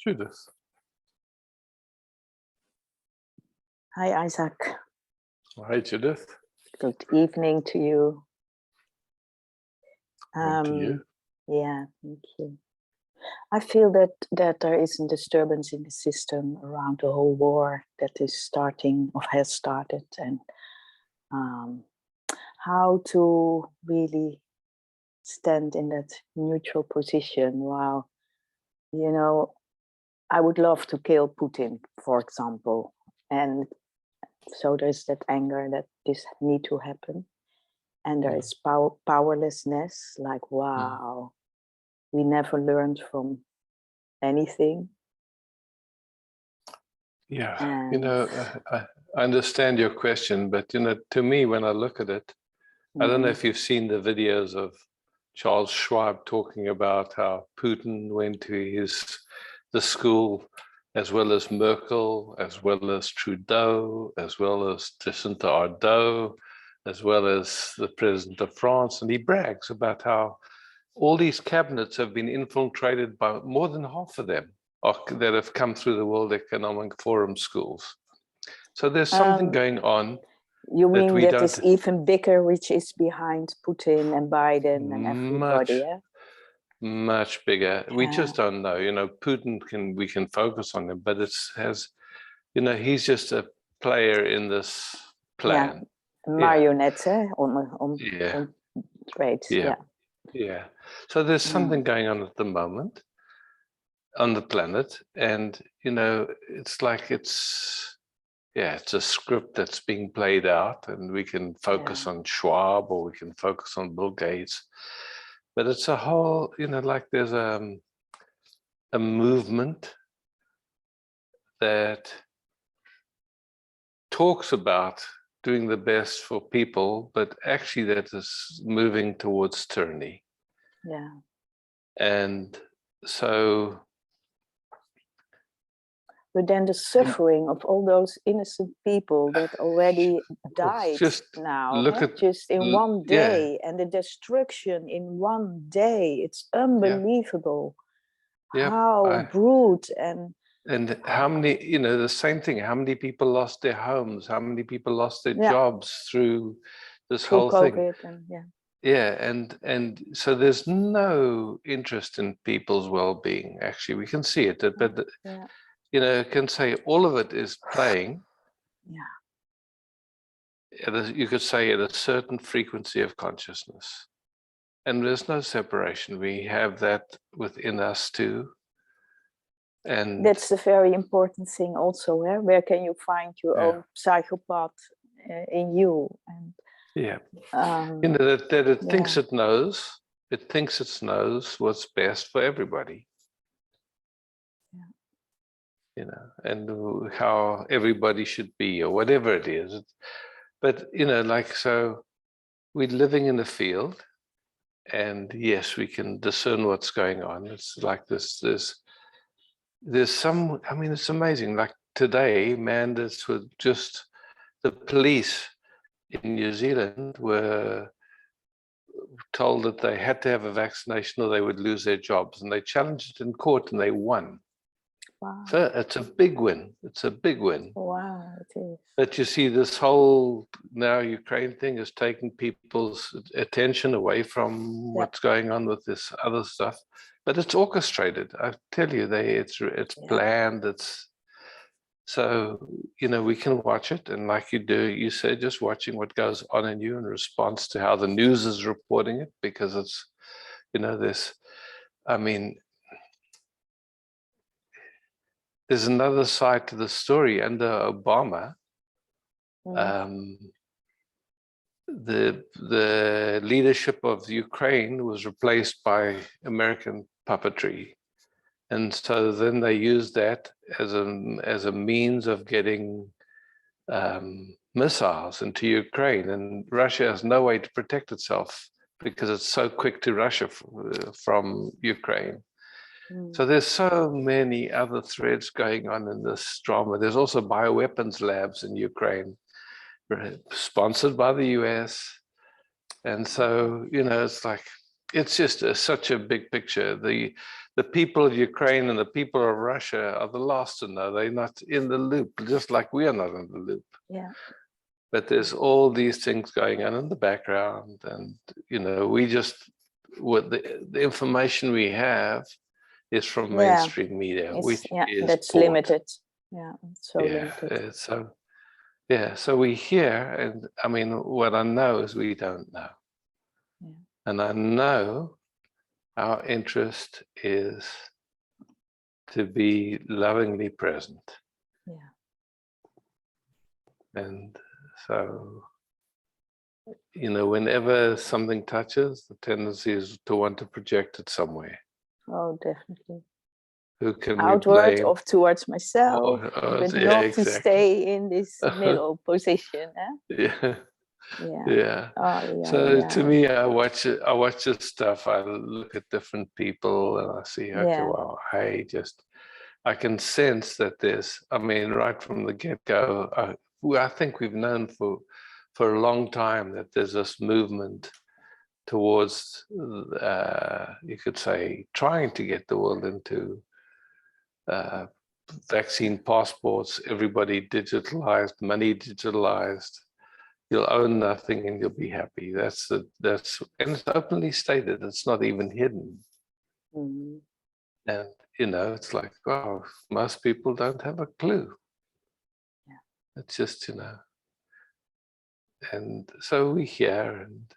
Judith. Hi, Isaac. Hi, Judith. Good evening to you. To you. Yeah, thank you. I feel that there is a disturbance in the system around the whole war that is starting or has started, and how to really stand in that neutral position while, you know, I would love to kill Putin, for example, and so there's that anger that this need to happen, and there is powerlessness, like, wow, we never learned from anything. Yeah, And I understand your question, but to me, when I look at it, I don't know if you've seen the videos of Charles Schwab talking about how Putin went to the school, as well as Merkel, as well as Trudeau, as well as Jacinta Ardern, as well as the president of France, and he brags about how all these cabinets have been infiltrated by more than half of them that have come through the World Economic Forum schools. So there's something going on. You mean that is even bigger, which is behind Putin and Biden and everybody, yeah? Much bigger. Yeah. We just don't know. Putin we can focus on him, but he's just a player in this plan. Yeah. Marionette on trade. Yeah. Yeah. So there's something going on at the moment on the planet, and it's like it's a script that's being played out, and we can focus on Schwab or we can focus on Bill Gates, but it's a whole, like there's a movement that talks about doing the best for people, but actually that is moving towards tyranny. Yeah. And so, but then the suffering of all those innocent people that already died just in one day, and the destruction in one day, it's unbelievable. How brute and how many, the same thing, how many people lost their homes, how many people lost their jobs through this whole COVID thing. And so there's no interest in people's well-being. Actually, we can see it, but I can say all of it is playing. You could say at a certain frequency of consciousness, and there's no separation. We have that within us too. And that's a very important thing also. Where can you find your own psychopath in you? And that it thinks it knows. It thinks it knows what's best for everybody. And how everybody should be, or whatever it is. But so we're living in a field, and yes, we can discern what's going on. It's like this. There's some, it's amazing. Like today, mandates were just, the police in New Zealand were told that they had to have a vaccination or they would lose their jobs. And they challenged it in court and they won. Wow. So it's a big win. It's a big win. Wow, it is. But you see, this whole now Ukraine thing is taking people's attention away from what's going on with this other stuff. But it's orchestrated. I tell you, it's planned. It's so we can watch it, and like you said, just watching what goes on in you in response to how the news is reporting it, because it's this. There's another side to the story. Under Obama, the leadership of Ukraine was replaced by American puppetry, and so then they used that as a means of getting missiles into Ukraine, and Russia has no way to protect itself because it's so quick to Russia from Ukraine. So there's so many other threads going on in this drama. There's also bioweapons labs in Ukraine, sponsored by the US. And so, it's like, it's just such a big picture. The people of Ukraine and the people of Russia are the last to know. They're not in the loop, just like we are not in the loop. Yeah. But there's all these things going on in the background, and we just what the information we have is from mainstream media, which is that's bought. limited. Yeah, it's so limited. So we hear, and I mean, what I know is we don't know. Yeah. And I know our interest is to be lovingly present. Yeah. And so, whenever something touches, the tendency is to want to project it somewhere. Oh, definitely. Who can outward we blame? or towards myself, but not exactly. to stay in this middle position. Yeah. Yeah. Oh, yeah. So yeah. to me, I watch this stuff. I look at different people and I see, okay, wow, hey, I can sense that there's, I mean, right from the get-go, I think we've known for a long time that there's this movement towards, you could say, trying to get the world into vaccine passports, everybody digitalized, money digitalized. You'll own nothing and you'll be happy. And it's openly stated. It's not even hidden. Mm. And it's like, wow, most people don't have a clue. Yeah. It's just, and so we hear and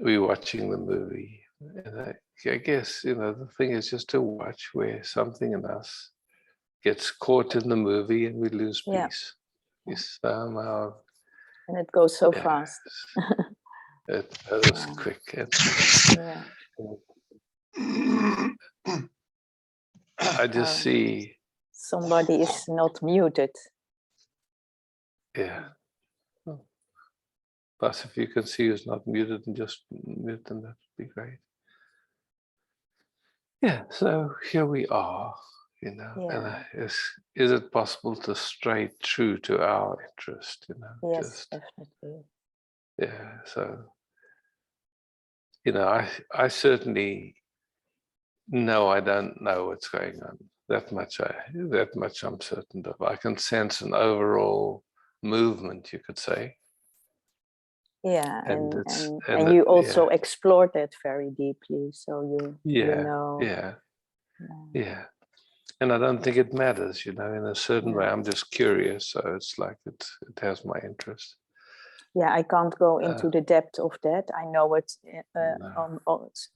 we're watching the movie. And I guess, the thing is just to watch where something in us gets caught in the movie and we lose peace. Yeah. Somehow. And it goes so fast. It goes quick. Yeah. I just see somebody is not muted. Yeah. Plus, if you can see who's not muted and just mute them, that would be great. Yeah, so here we are, and is it possible to stray true to our interest, Yes, definitely. Yeah, so, I certainly know I don't know what's going on. That much I'm certain of. I can sense an overall movement, you could say. Yeah, and you also explored that very deeply, so you know. Yeah. And I don't think it matters, in a certain way. I'm just curious, so it's like it has my interest. Yeah, I can't go into the depth of that. I know it on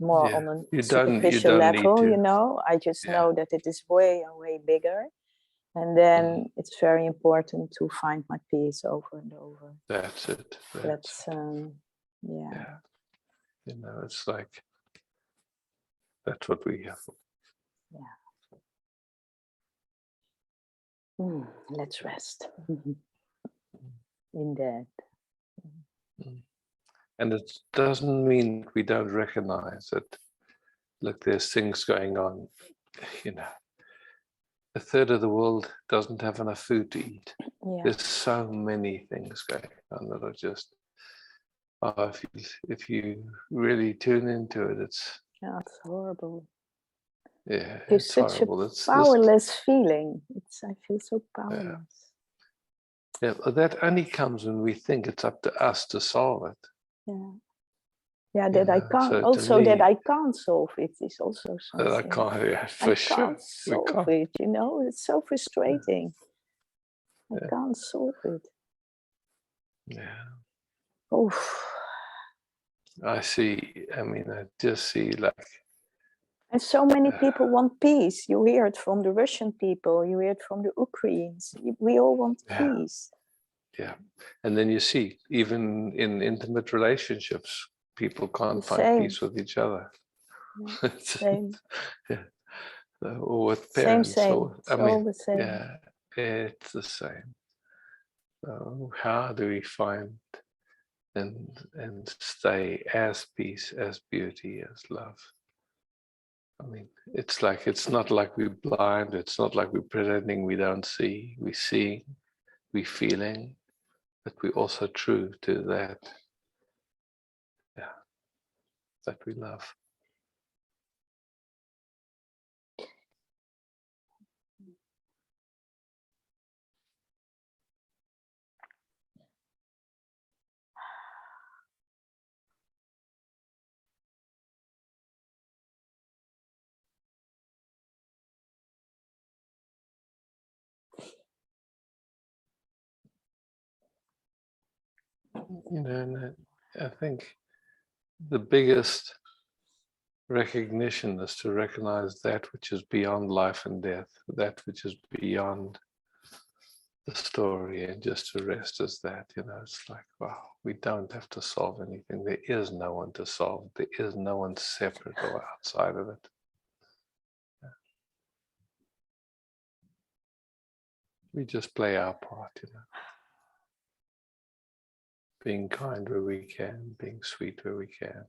more on a superficial level, I just know that it is way bigger. And then it's very important to find my peace over and over. That's it. Yeah. It's like, that's what we have. Yeah. Let's rest in that. And it doesn't mean we don't recognize that, look, there's things going on, a third of the world doesn't have enough food to eat. Yeah. There's so many things going on that are just, if you really tune into it, it's horrible. Yeah, it's such horrible. A powerless feeling. I feel so powerless. Yeah, but that only comes when we think it's up to us to solve it. Yeah, that I can't. Also, that I can't solve it is also something. That I can't. Yeah, for sure. I can't solve it. It's so frustrating. I can't solve it. Yeah. Oof. I see. I mean, I just see like. And so many people want peace. You hear it from the Russian people. You hear it from the Ukrainians. We all want peace. Yeah. And then you see, even in intimate relationships, people can't find peace with each other. Yeah. Same. Or with parents. Same. All the same. Yeah, it's the same. So how do we find and stay as peace, as beauty, as love? I mean, it's not like we're blind. It's not like we're pretending we don't see. We're seeing, we're feeling, but we're also true to that. Yeah. that we love. And I think the biggest recognition is to recognize that which is beyond life and death, that which is beyond the story, and just to rest as that. It's like, wow, we don't have to solve anything. There is no one to solve. There is no one separate or outside of it. We just play our part, being kind where we can, being sweet where we can.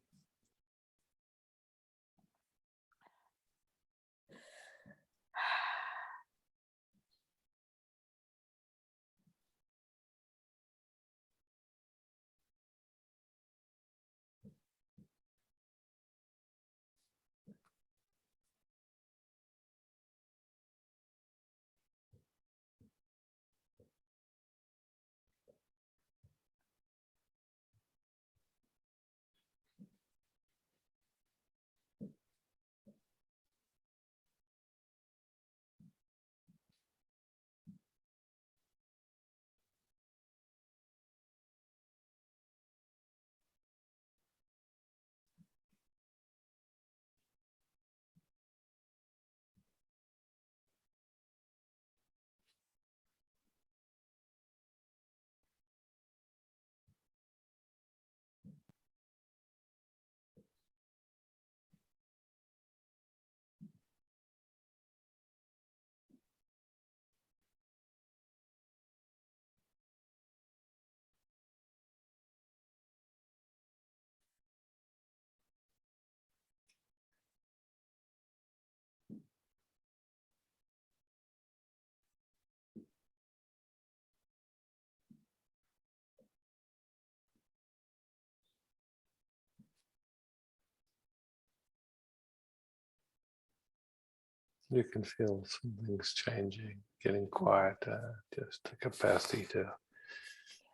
You can feel some things changing, getting quieter, just the capacity to,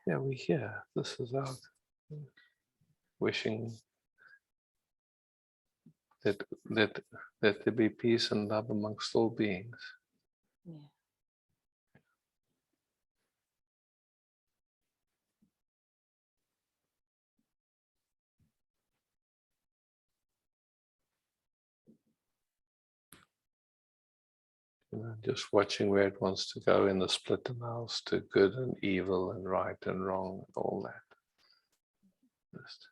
we're here. This is out. Wishing that there be peace and love amongst all beings. Yeah. Just watching where it wants to go in the split house to good and evil and right and wrong and all that. Just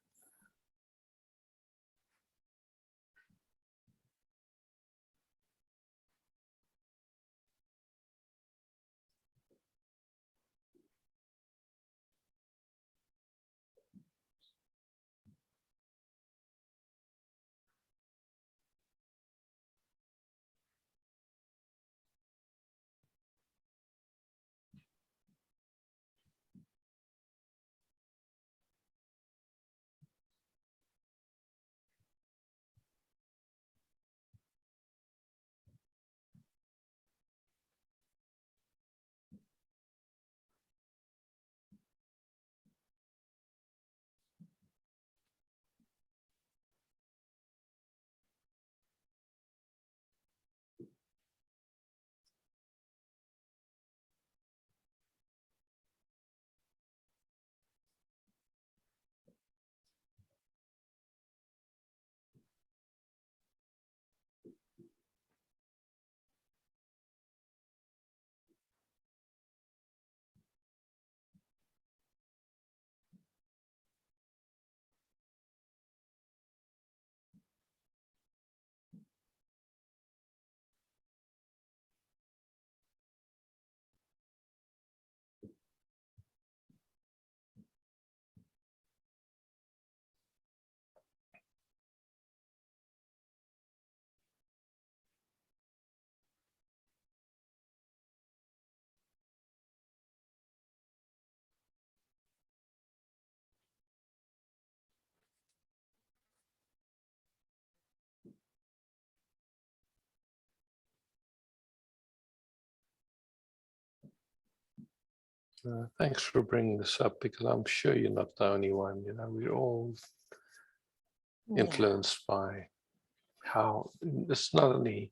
Thanks for bringing this up, because I'm sure you're not the only one. We're all influenced by how it's not only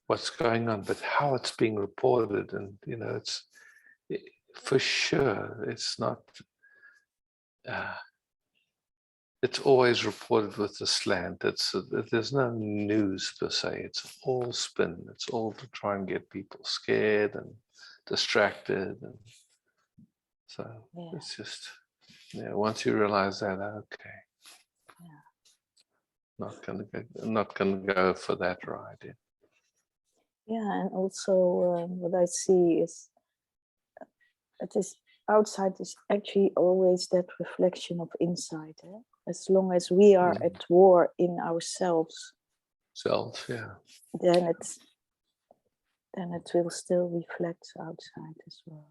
what's going on, but how it's being reported. And it's for sure it's not. It's always reported with a slant. There's no news per se. It's all spin. It's all to try and get people scared and distracted, and so it's just once you realize that, okay, not gonna go for that ride. And also what I see is it is outside is actually always that reflection of inside. As long as we are at war in ourselves, then it will still reflect outside as well.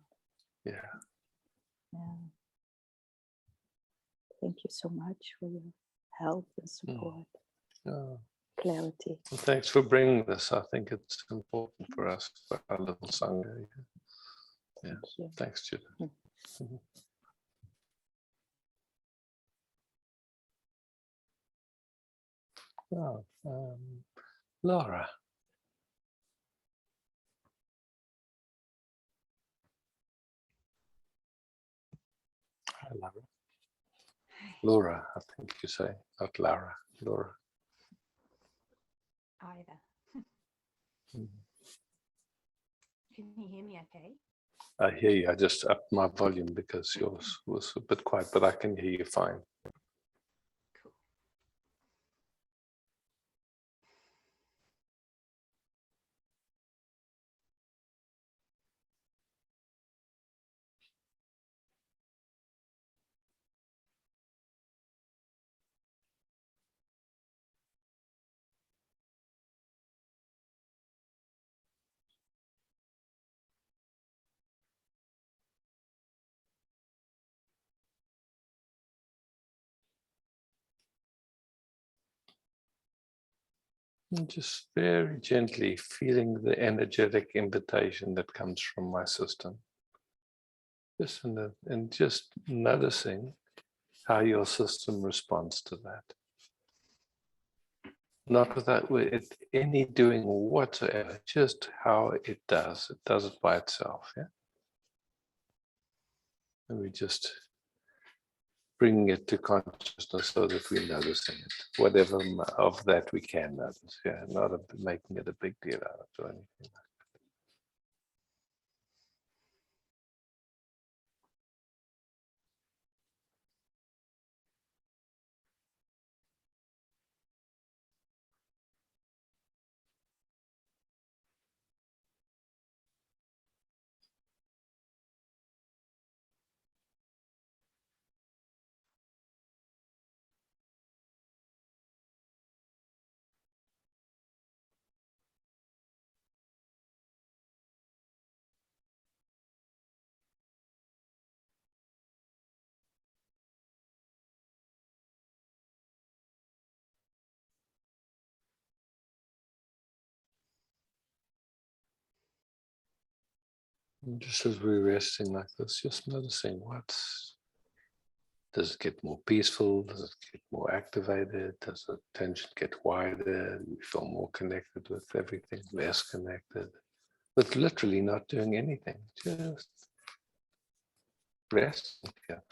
Thank you so much for your help and support. Clarity. Well, thanks for bringing this. I think it's important for us, for our little sangha. Thanks, Judith. Laura. Hi, Laura. Laura, I think you say, not Lara. Laura. Hi there. Can you hear me okay? I hear you. I just upped my volume because yours was a bit quiet, but I can hear you fine. Cool. And just very gently feeling the energetic invitation that comes from my system. And just noticing how your system responds to that. Not without any doing whatsoever, just how it does. It does it by itself, And we just bringing it to consciousness so that we're noticing it, whatever of that we can notice, not making it a big deal out of it or anything. And just as we're resting like this, just noticing does it get more peaceful? Does it get more activated? Does the tension get wider? Do we feel more connected with everything, less connected? With literally not doing anything, just resting here.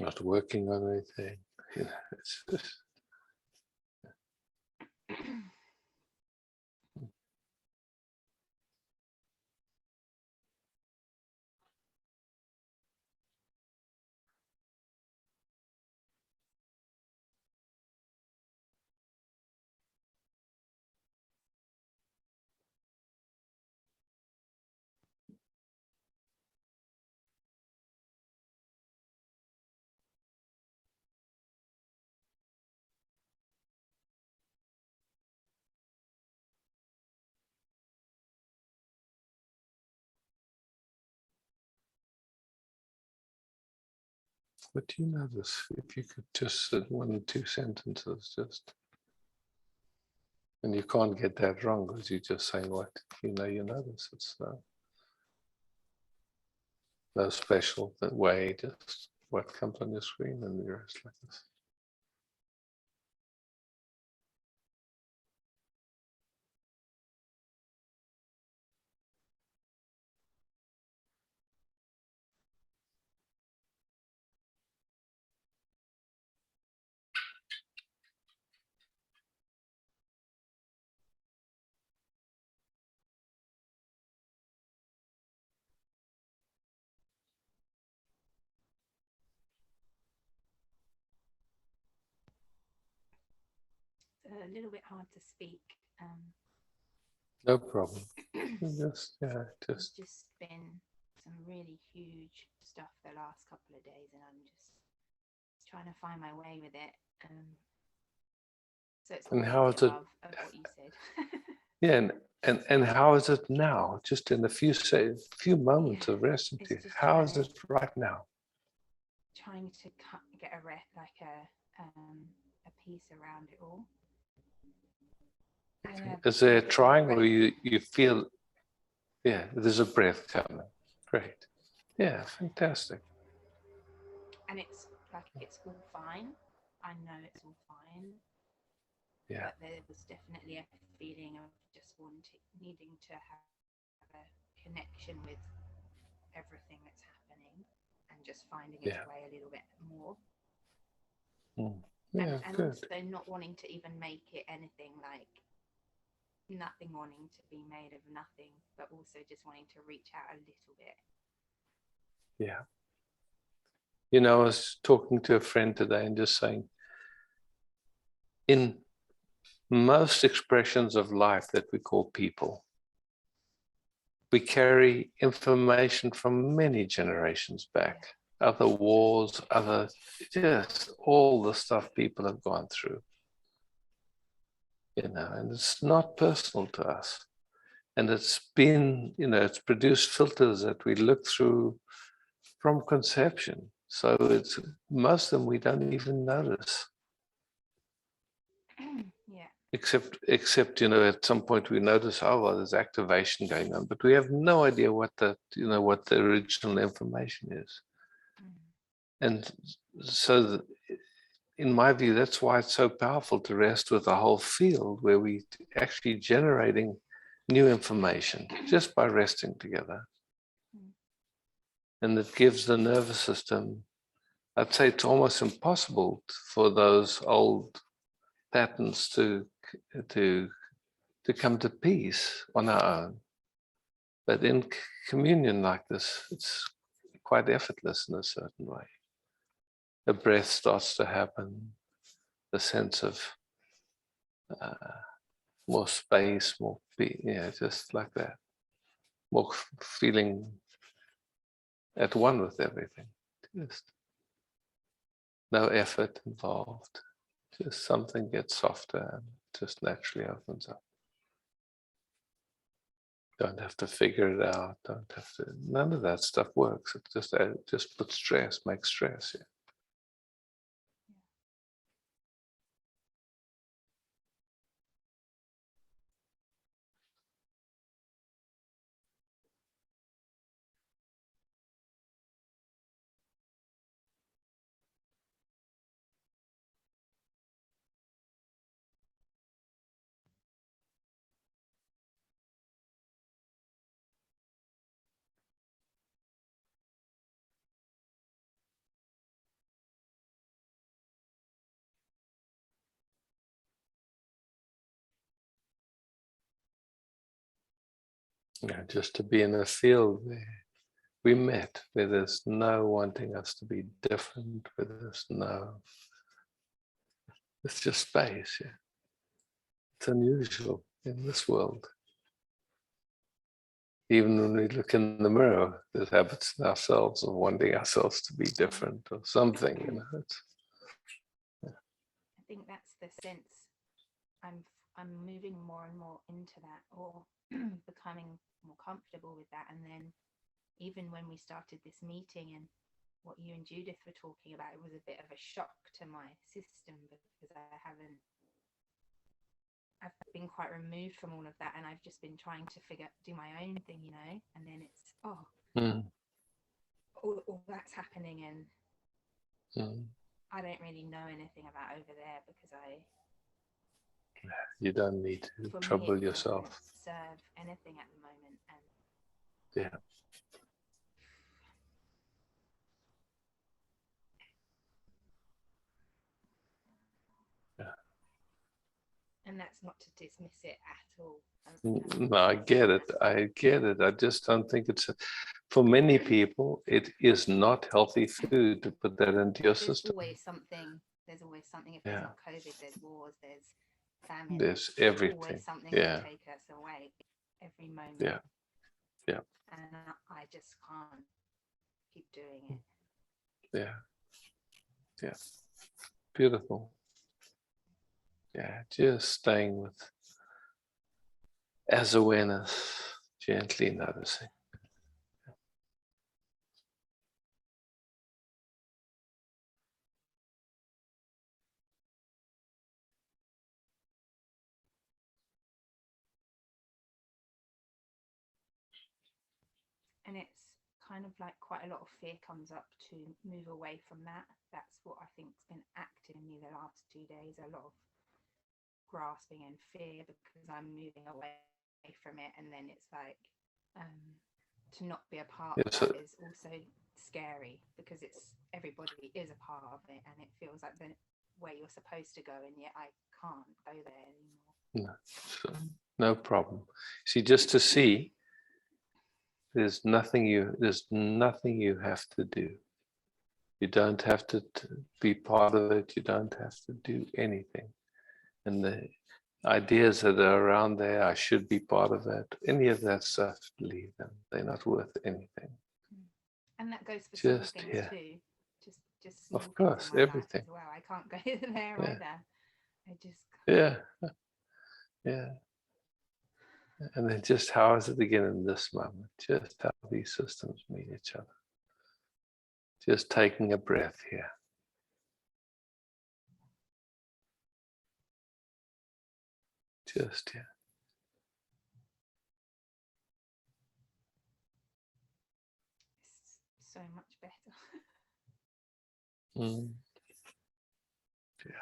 Not working on anything. It's just But do you notice if you could just in 1 or 2 sentences just, and you can't get that wrong because you're just saying what you notice. It's no special way, just what comes on your screen and the rest like this. It's a little bit hard to speak. No problem. Just There's just been some really huge stuff the last couple of days, and I'm just trying to find my way with it. So it's And all how of is the it? above of what you said. Yeah, and how is it now? Just in a few moments Yeah, of rest it's into you. just How is trying it right now? trying to get a piece around it all. Is there Like a trying breath. or you feel, yeah, there's a breath coming. Great. Yeah, fantastic. And it's like it's all fine. I know it's all fine. Yeah. But there was definitely a feeling of just needing to have a connection with everything that's happening and just finding its way a little bit more. Yeah, and good. also not wanting to even make it anything, like nothing wanting to be made of nothing, but also just wanting to reach out a little bit. Yeah. You know, I was talking to a friend today and just saying, in most expressions of life that we call people, we carry information from many generations back, other wars, just all the stuff people have gone through, and it's not personal to us. And it's been, it's produced filters that we look through from conception. So it's most of them we don't even notice. Yeah. Except, at some point we notice, oh, well, there's activation going on, but we have no idea what the original information is. And so, in my view, that's why it's so powerful to rest with a whole field where we actually generating new information just by resting together. And it gives the nervous system, I'd say it's almost impossible for those old patterns to come to peace on our own. But in communion like this, it's quite effortless in a certain way. The breath starts to happen, the sense of more space, just like that. More feeling at one with everything. Just no effort involved. Just something gets softer and just naturally opens up. Don't have to figure it out. Don't have to. None of that stuff works. It just puts stress, makes stress. Yeah. Just to be in a field where we met, where there's no wanting us to be different, where there's it's just space. Yeah. It's unusual in this world. Even when we look in the mirror, there's habits in ourselves of wanting ourselves to be different or something. I think that's the sense. I'm moving more and more into that, or becoming more comfortable with that. And then even when we started this meeting and what you and Judith were talking about, it was a bit of a shock to my system because I've been quite removed from all of that, and I've just been trying to do my own thing, you know, and then it's, all that's happening, and I don't really know anything about over there because you don't need to trouble yourself. Serve anything at the moment, and yeah. And that's not to dismiss it at all. No, I get it. I just don't think it's for many people. It is not healthy food to put that into your system. There's always something. If there's not COVID, there's wars, there's famine. There's everything. Always something to take us away every moment. Yeah. And I just can't keep doing it. Yeah. Beautiful. Yeah, just staying with as awareness, gently noticing. And it's kind of like quite a lot of fear comes up to move away from that. That's what I think's been acting in me the last 2 days. A lot of grasping and fear because I'm moving away from it, and then it's like to not be a part of that is also scary because it's everybody is a part of it, and it feels like the way you're supposed to go, and yet I can't go there anymore. No problem. See, just to see, there's nothing you have to do. You don't have to be part of it. You don't have to do anything. And the ideas that are around there, I should be part of it. Any of that stuff, leave them. They're not worth anything. And that goes for small things too. Just small of course, everything. As well. I can't go there either. I just yeah. And then just how is it again in this moment? Just how these systems meet each other. Just taking a breath here. Just here. It's so much better. Yeah.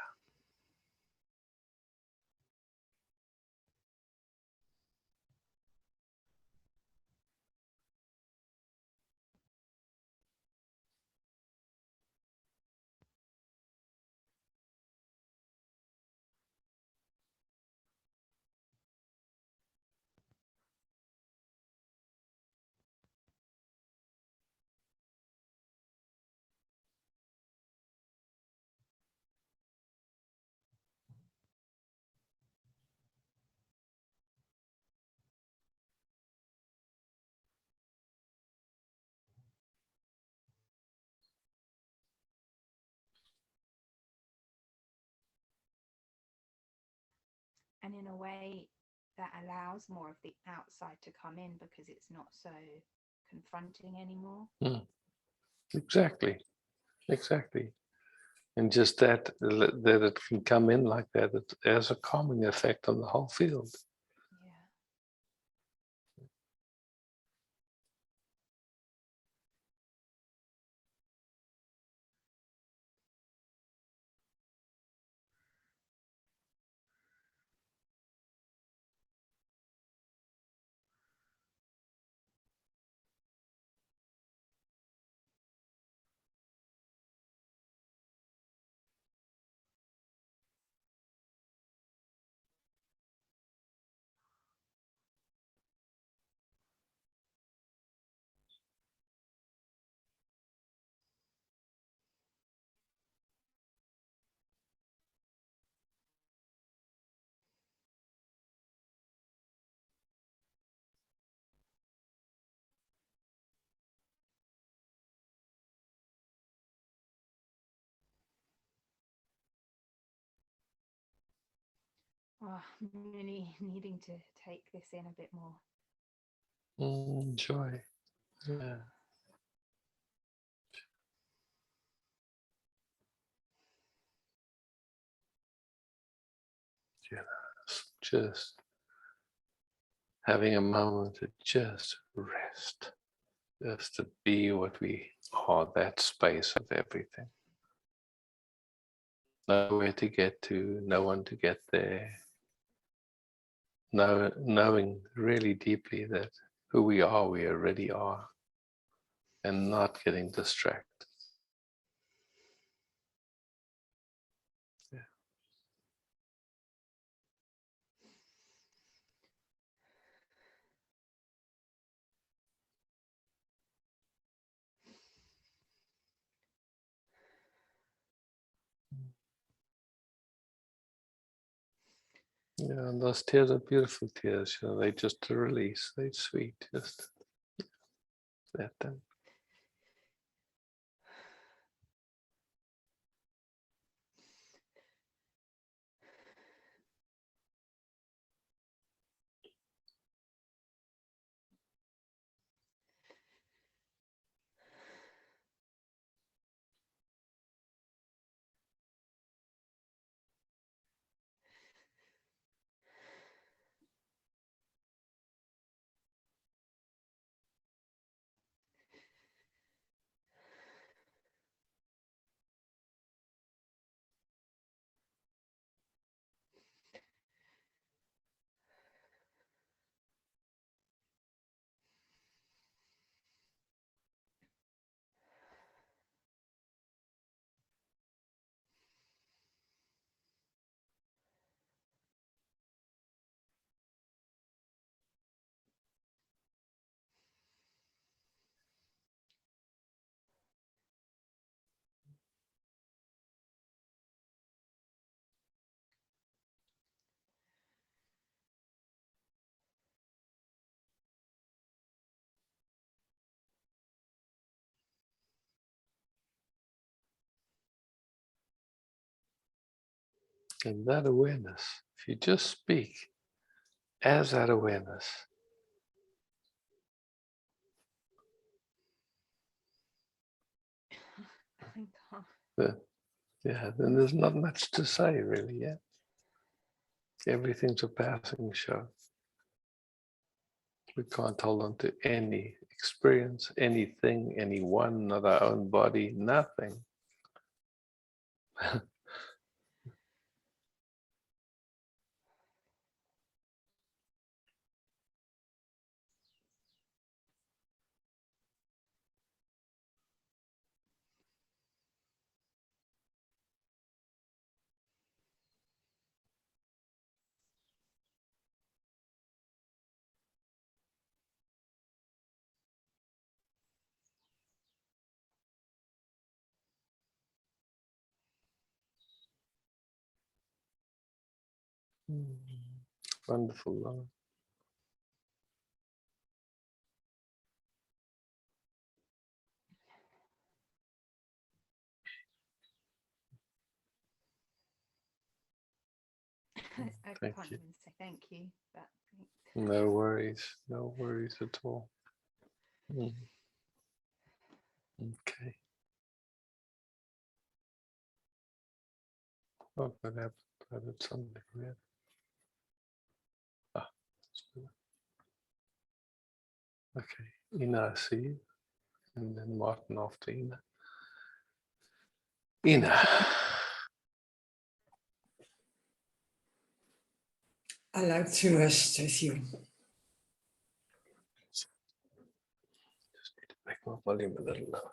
And in a way that allows more of the outside to come in because it's not so confronting anymore. Exactly. And just that it can come in like that, it has a calming effect on the whole field. Oh, I'm really needing to take this in a bit more. Enjoy. Yeah. just having a moment to just rest, just to be what we are, that space of everything. Nowhere to get to, no one to get there. Knowing really deeply that who we already are, and not getting distracted. Yeah. Yeah, and those tears are beautiful tears. You know, they just release. They're sweet. Just let them. And that awareness, if you just speak as that awareness, then there's not much to say really. Yeah, everything's a passing show. We can't hold on to any experience, anything, anyone, not our own body, nothing. Wonderful, love. I Thank can't you. even say thank you, but No worries at all. Okay. Oh, what happened? I did something weird. Ah, okay. Ina, I see you. And then Martin after Ina. Ina. I like to rest with you. Just need to make my volume a little lower.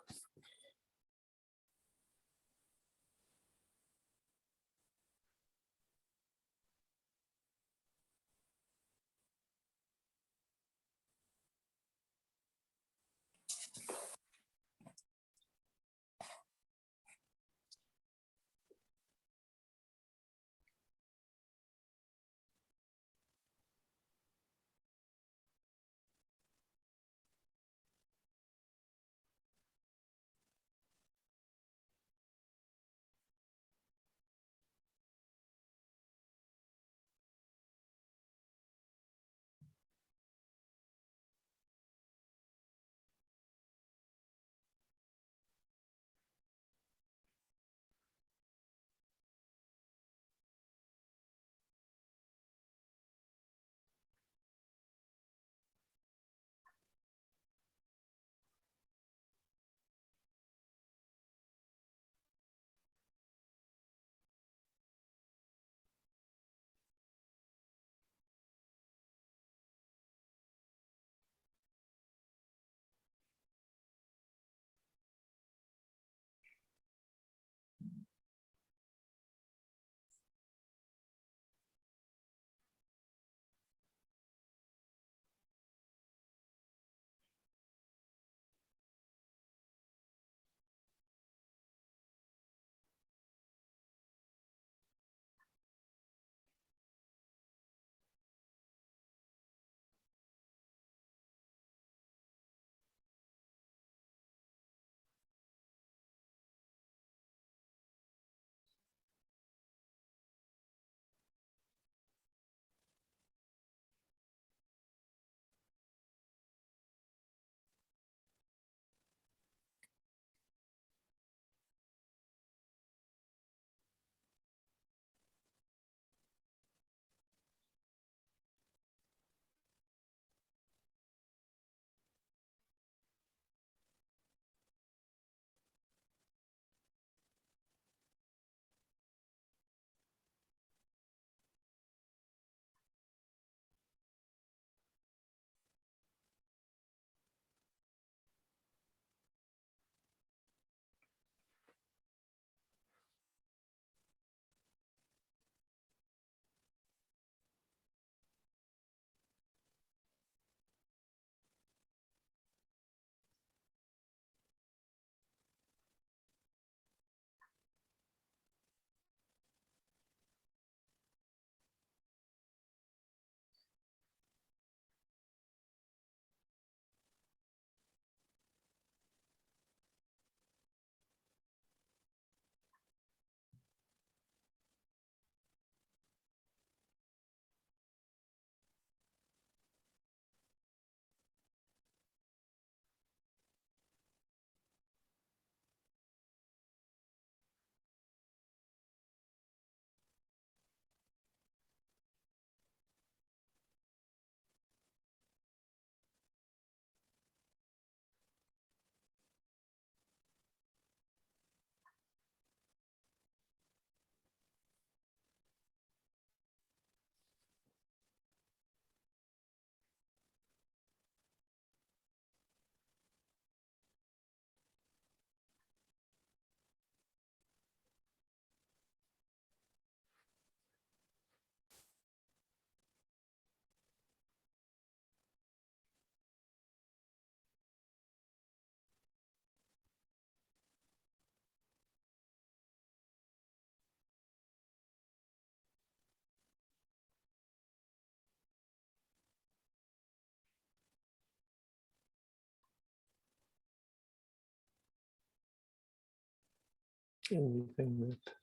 anything that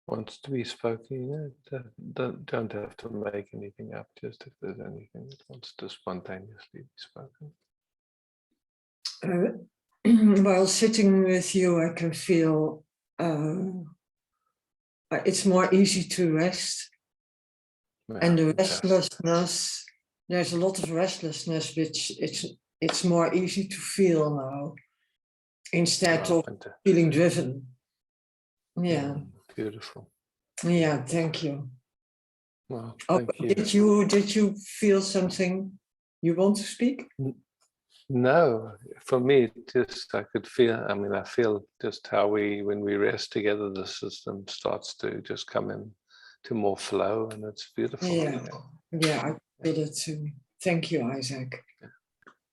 wants to be spoken, don't have to make anything up, just if there's anything that wants to spontaneously be spoken. While sitting with you, I can feel it's more easy to rest. Yeah, And the fantastic. restlessness, there's a lot of restlessness, which it's more easy to feel now, instead Oh, of fantastic. feeling driven. Yeah. Beautiful. Yeah, thank you. Well, Oh, thank you. did you feel something you want to speak? No, for me, just I could feel, I feel just how when we rest together, the system starts to just come in to more flow, and it's beautiful. Yeah, I feel it too. Thank you, Isaac.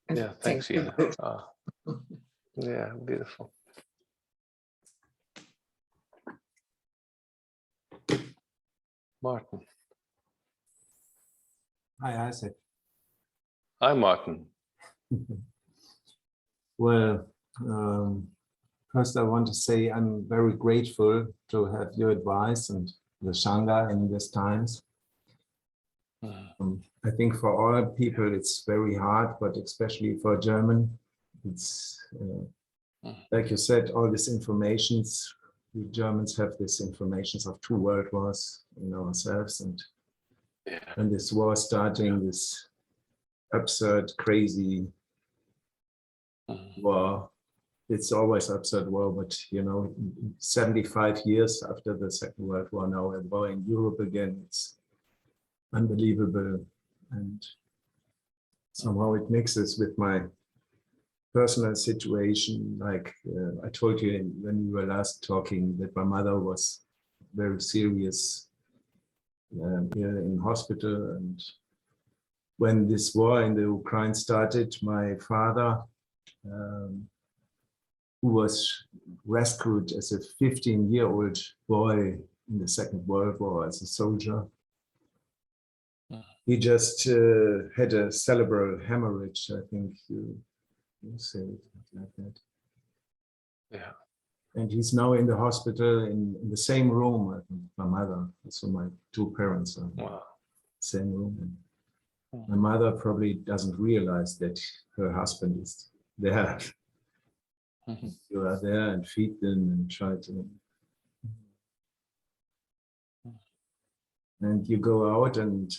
Yeah, thanks, Thank Ina. you. Yeah, beautiful. Martin. Hi, Isaac. Hi, Martin. Well, first I want to say I'm very grateful to have your advice and the Shanga in these times. I think for all people it's very hard, but especially for German, it's like you said, all this informations, we Germans have this informations of 2 world wars in ourselves, and this war starting, this absurd, crazy war. It's always absurd war, but 75 years after the Second World War, now a war in Europe again, it's unbelievable. And somehow it mixes with my personal situation. Like I told you when we were last talking, that my mother was very serious here in hospital. And when this war in the Ukraine started, my father, who was rescued as a 15-year-old boy in the Second World War as a soldier, he just had a cerebral hemorrhage, I think you say it like that. Yeah. And he's now in the hospital in the same room, I think, my mother, so my 2 parents are in the same room. And my mother probably doesn't realize that her husband is there. You are there and feed them and try to. And you go out and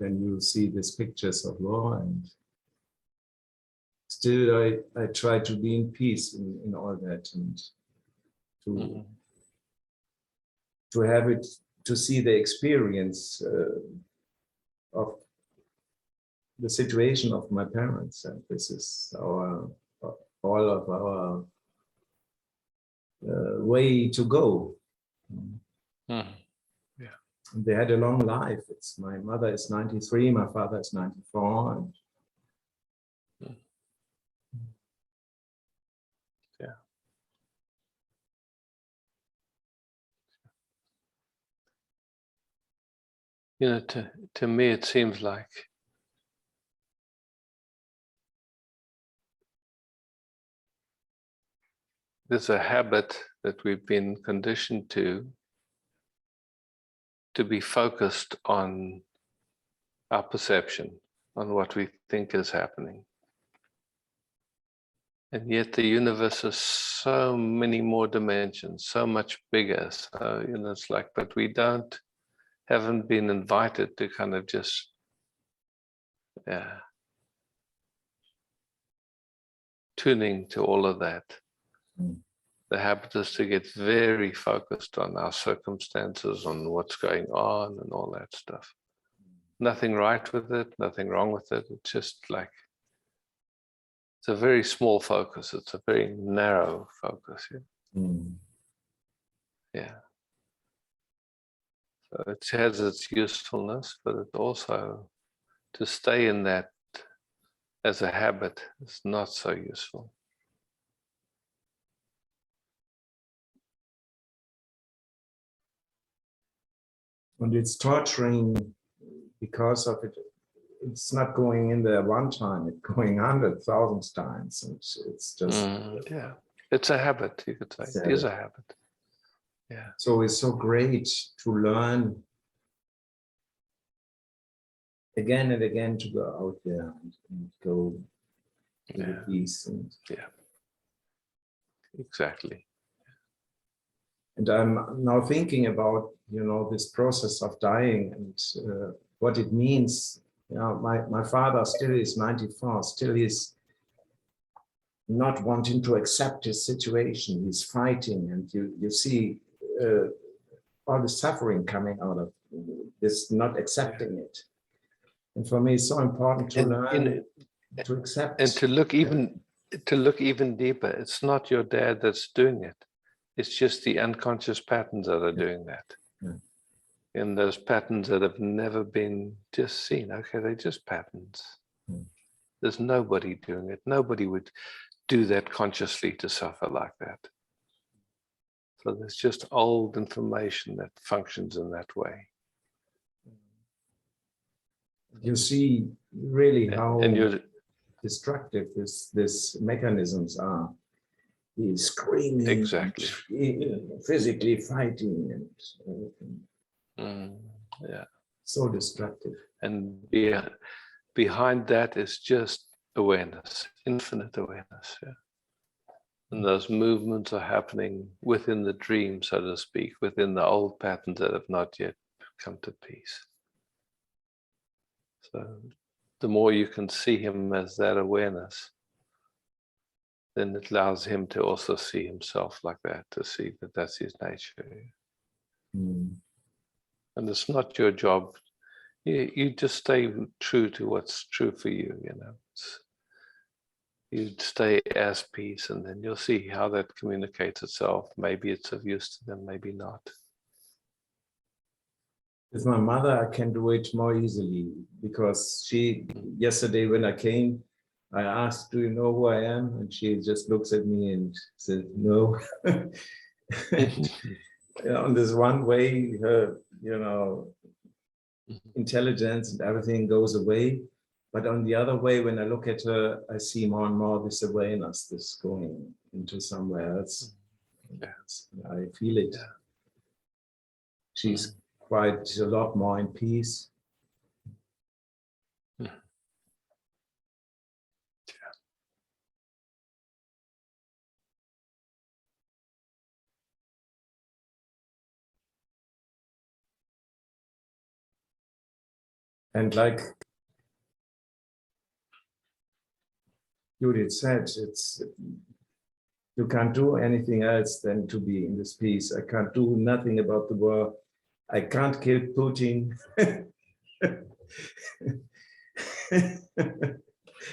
then you see these pictures of war, and still I try to be in peace in all that, and to have it, to see the experience of the situation of my parents, and this is all of our way to go. And they had a long life. My mother is 93, my father is 94. And to me, it seems like there's a habit that we've been conditioned to be focused on our perception, on what we think is happening. And yet the universe has so many more dimensions, so much bigger. So, it's like, but we haven't been invited to kind of just, tuning to all of that. The habit is to get very focused on our circumstances, on what's going on and all that stuff. Nothing right with it, nothing wrong with it. It's just like, it's a very small focus. It's a very narrow focus. Yeah. So it has its usefulness, but it also, to stay in that as a habit is not so useful. And it's torturing because of it. It's not going in there one time, it's going 100,000 times. And it's just. It's a habit, you could say. It's It is a habit. Yeah. So it's so great to learn again and again, to go out there and go to the peace. Exactly. And I'm now thinking about, this process of dying and what it means. My father still is 94, still is not wanting to accept his situation. He's fighting, and you see all the suffering coming out of this not accepting it. And for me, it's so important to learn to accept. And to look even deeper. It's not your dad that's doing it. It's just the unconscious patterns that are doing that. Yeah. And those patterns that have never been just seen. Okay, they're just patterns. There's nobody doing it. Nobody would do that consciously to suffer like that. So there's just old information that functions in that way. You see really how And you're destructive this mechanisms are. He's screaming, exactly physically fighting, and everything. yeah. So destructive. And behind that is just awareness, infinite awareness. Yeah. And those movements are happening within the dream, so to speak, within the old patterns that have not yet come to peace. So the more you can see him as that awareness, then it allows him to also see himself like that, to see that that's his nature. And it's not your job. You just stay true to what's true for you, you stay as peace, and then you'll see how that communicates itself. Maybe it's of use to them, maybe not. With my mother, I can do it more easily, because yesterday when I came, I asked, "Do you know who I am?" And she just looks at me and said, "No." On this one way, her, intelligence and everything goes away. But on the other way, when I look at her, I see more and more this awareness, this going into somewhere else. I feel it. She's quite a lot more in peace. And like Judith said, you can't do anything else than to be in this peace. I can't do nothing about the war. I can't kill Putin.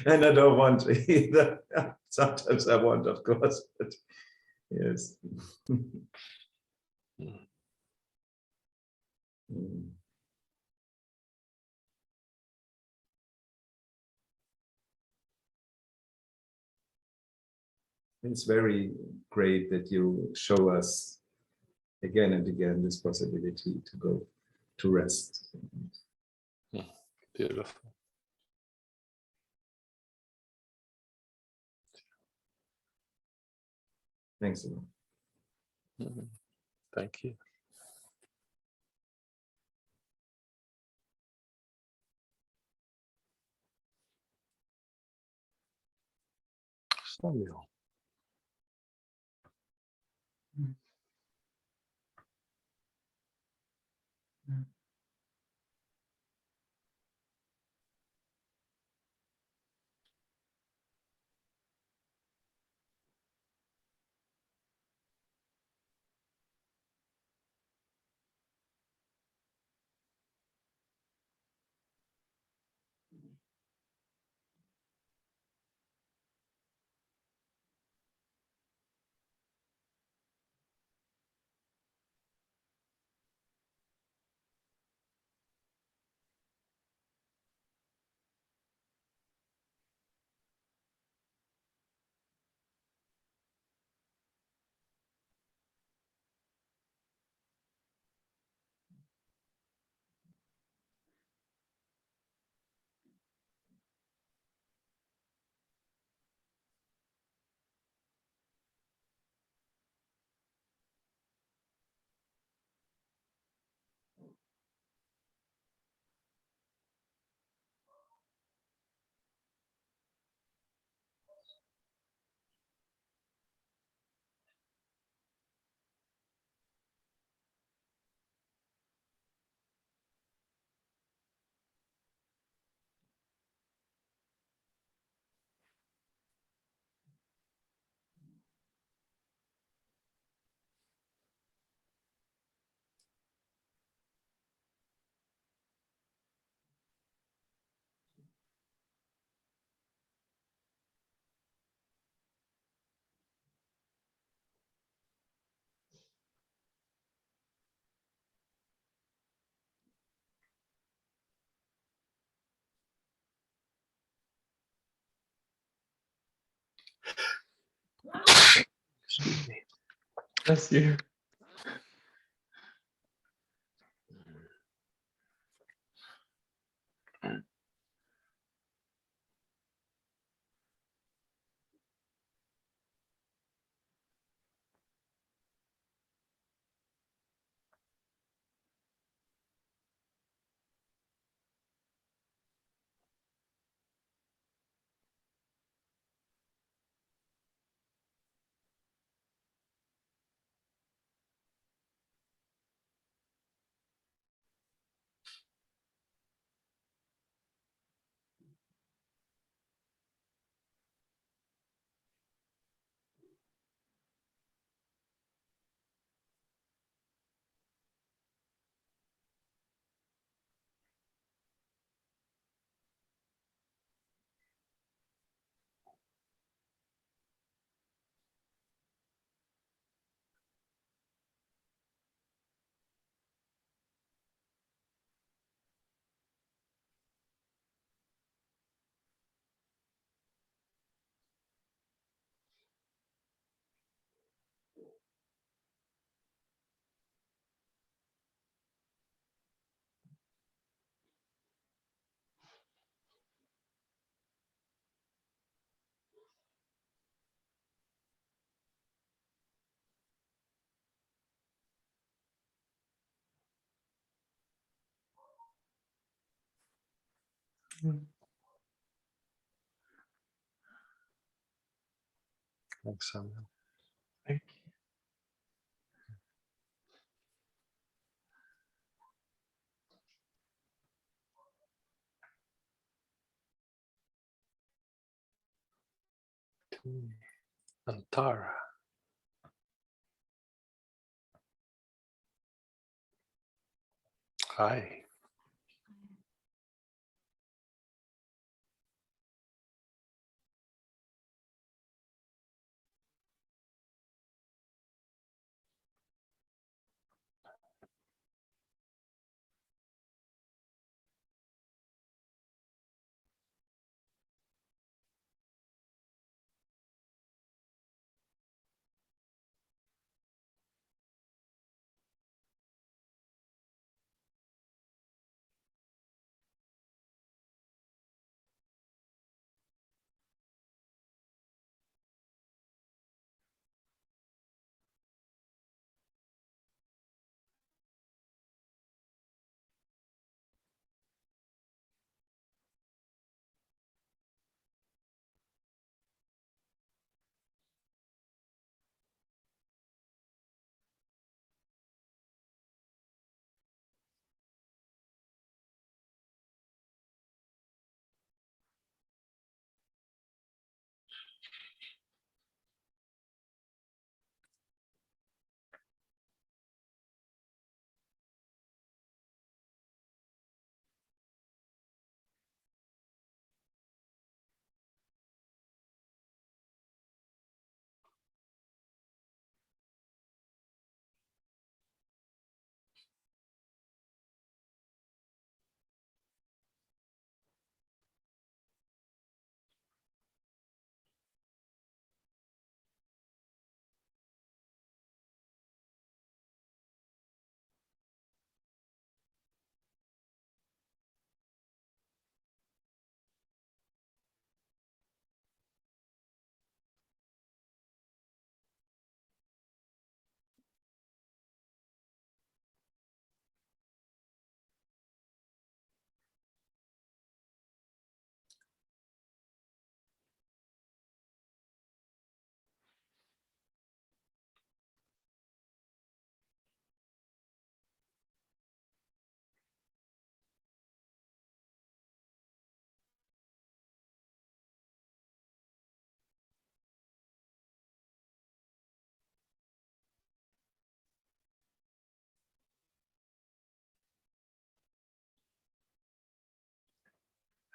And I don't want to either. Sometimes I want, of course, but yes. It's very great that you show us again and again this possibility to go to rest. Beautiful. Thanks a lot. Thank you. Samuel. Excuse me. Bless you. Thanks, Samuel. Thank And Tara. Hi.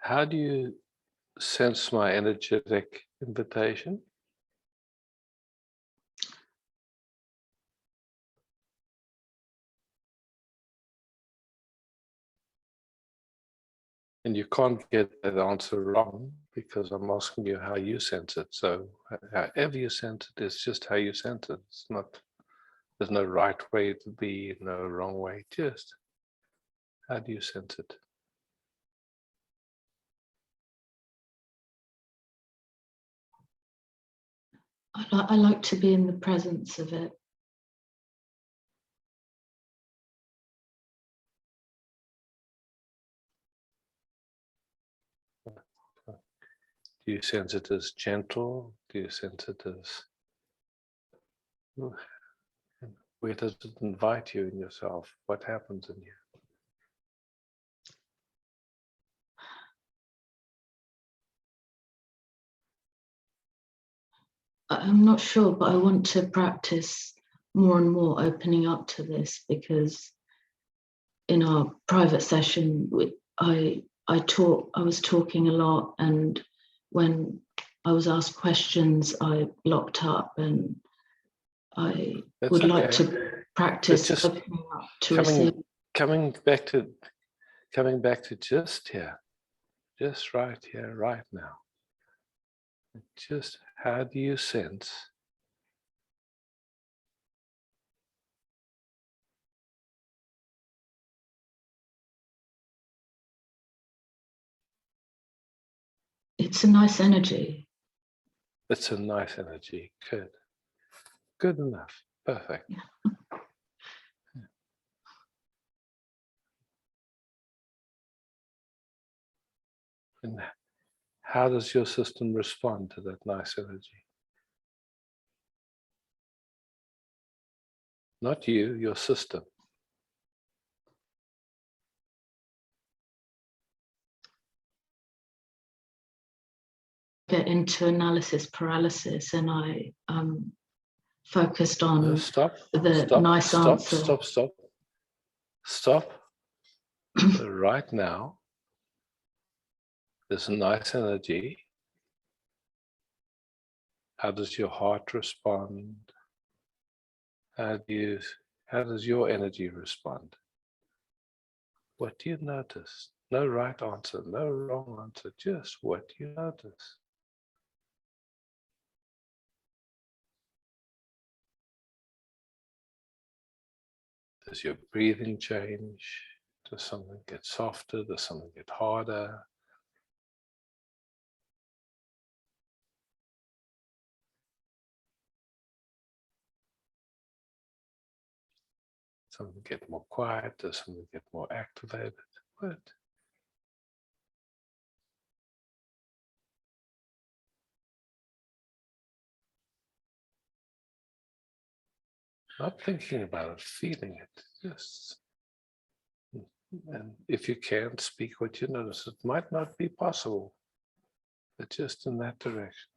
How do you sense my energetic invitation? And you can't get that answer wrong because I'm asking you how you sense it. So however you sense it is just how you sense it. It's not, there's no right way to be, no wrong way. Just how do you sense it? I like to be in the presence of it. Do you sense it as gentle? Do you sense it as, where does it invite you in yourself? What happens in you? I'm not sure, but I want to practice more and more opening up to this, because in our private session, I was talking a lot, and when I was asked questions, I locked up, and I That's would like okay. to practice just opening up to receive. coming back to just here, just right here, right now. Just how do you sense It's a nice energy. it's a nice energy? Good enough, perfect. And how does your system respond to that nice energy? Not you, your system. Get into analysis paralysis, and I focused on Stop, the stop, nice stop, answer. stop, stop, stop. Right now, there's a nice energy. How does your heart respond? How does your energy respond? What do you notice? No right answer, no wrong answer, just what do you notice? Does your breathing change? Does something get softer? Does something get harder? Something get more quiet? Does something get more activated? What? Not thinking about it, feeling it. Just, and if you can't speak what you notice, it might not be possible, but just in that direction.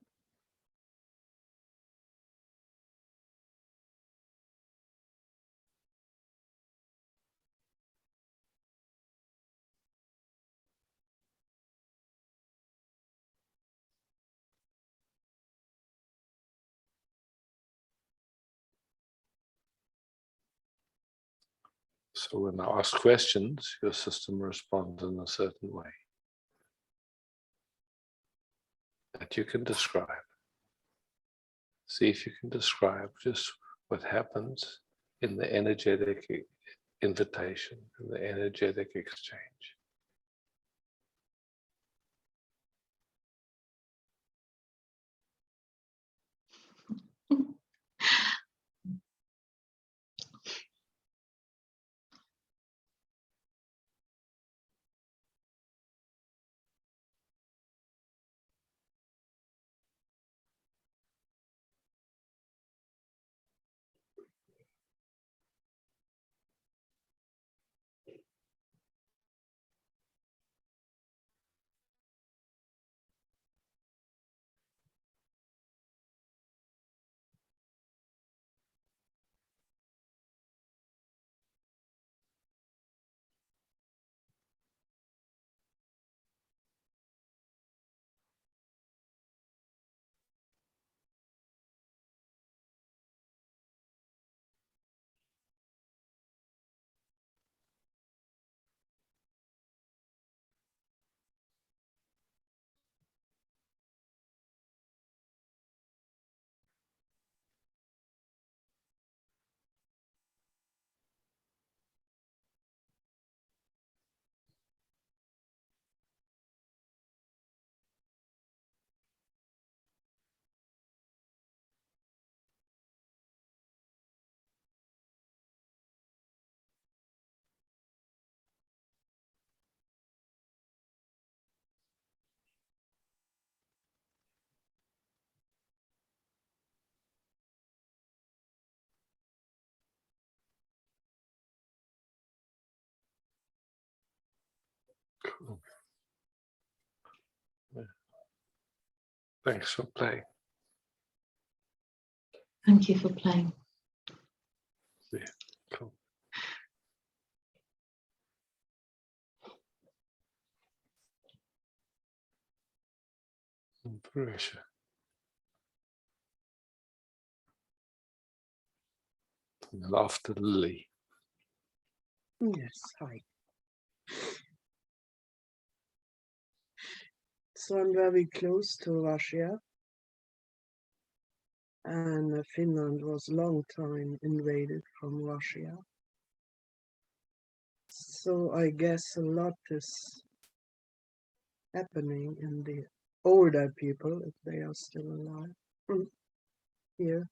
So when I ask questions, your system responds in a certain way that you can describe. See if you can describe just what happens in the energetic invitation, in the energetic exchange. Cool. Yeah. Thanks for playing. Thank you for playing. Yeah, cool. Pressure. And after Lily. Yes, hi. So I'm very close to Russia, and Finland was long time invaded from Russia. So I guess a lot is happening in the older people, if they are still alive, here.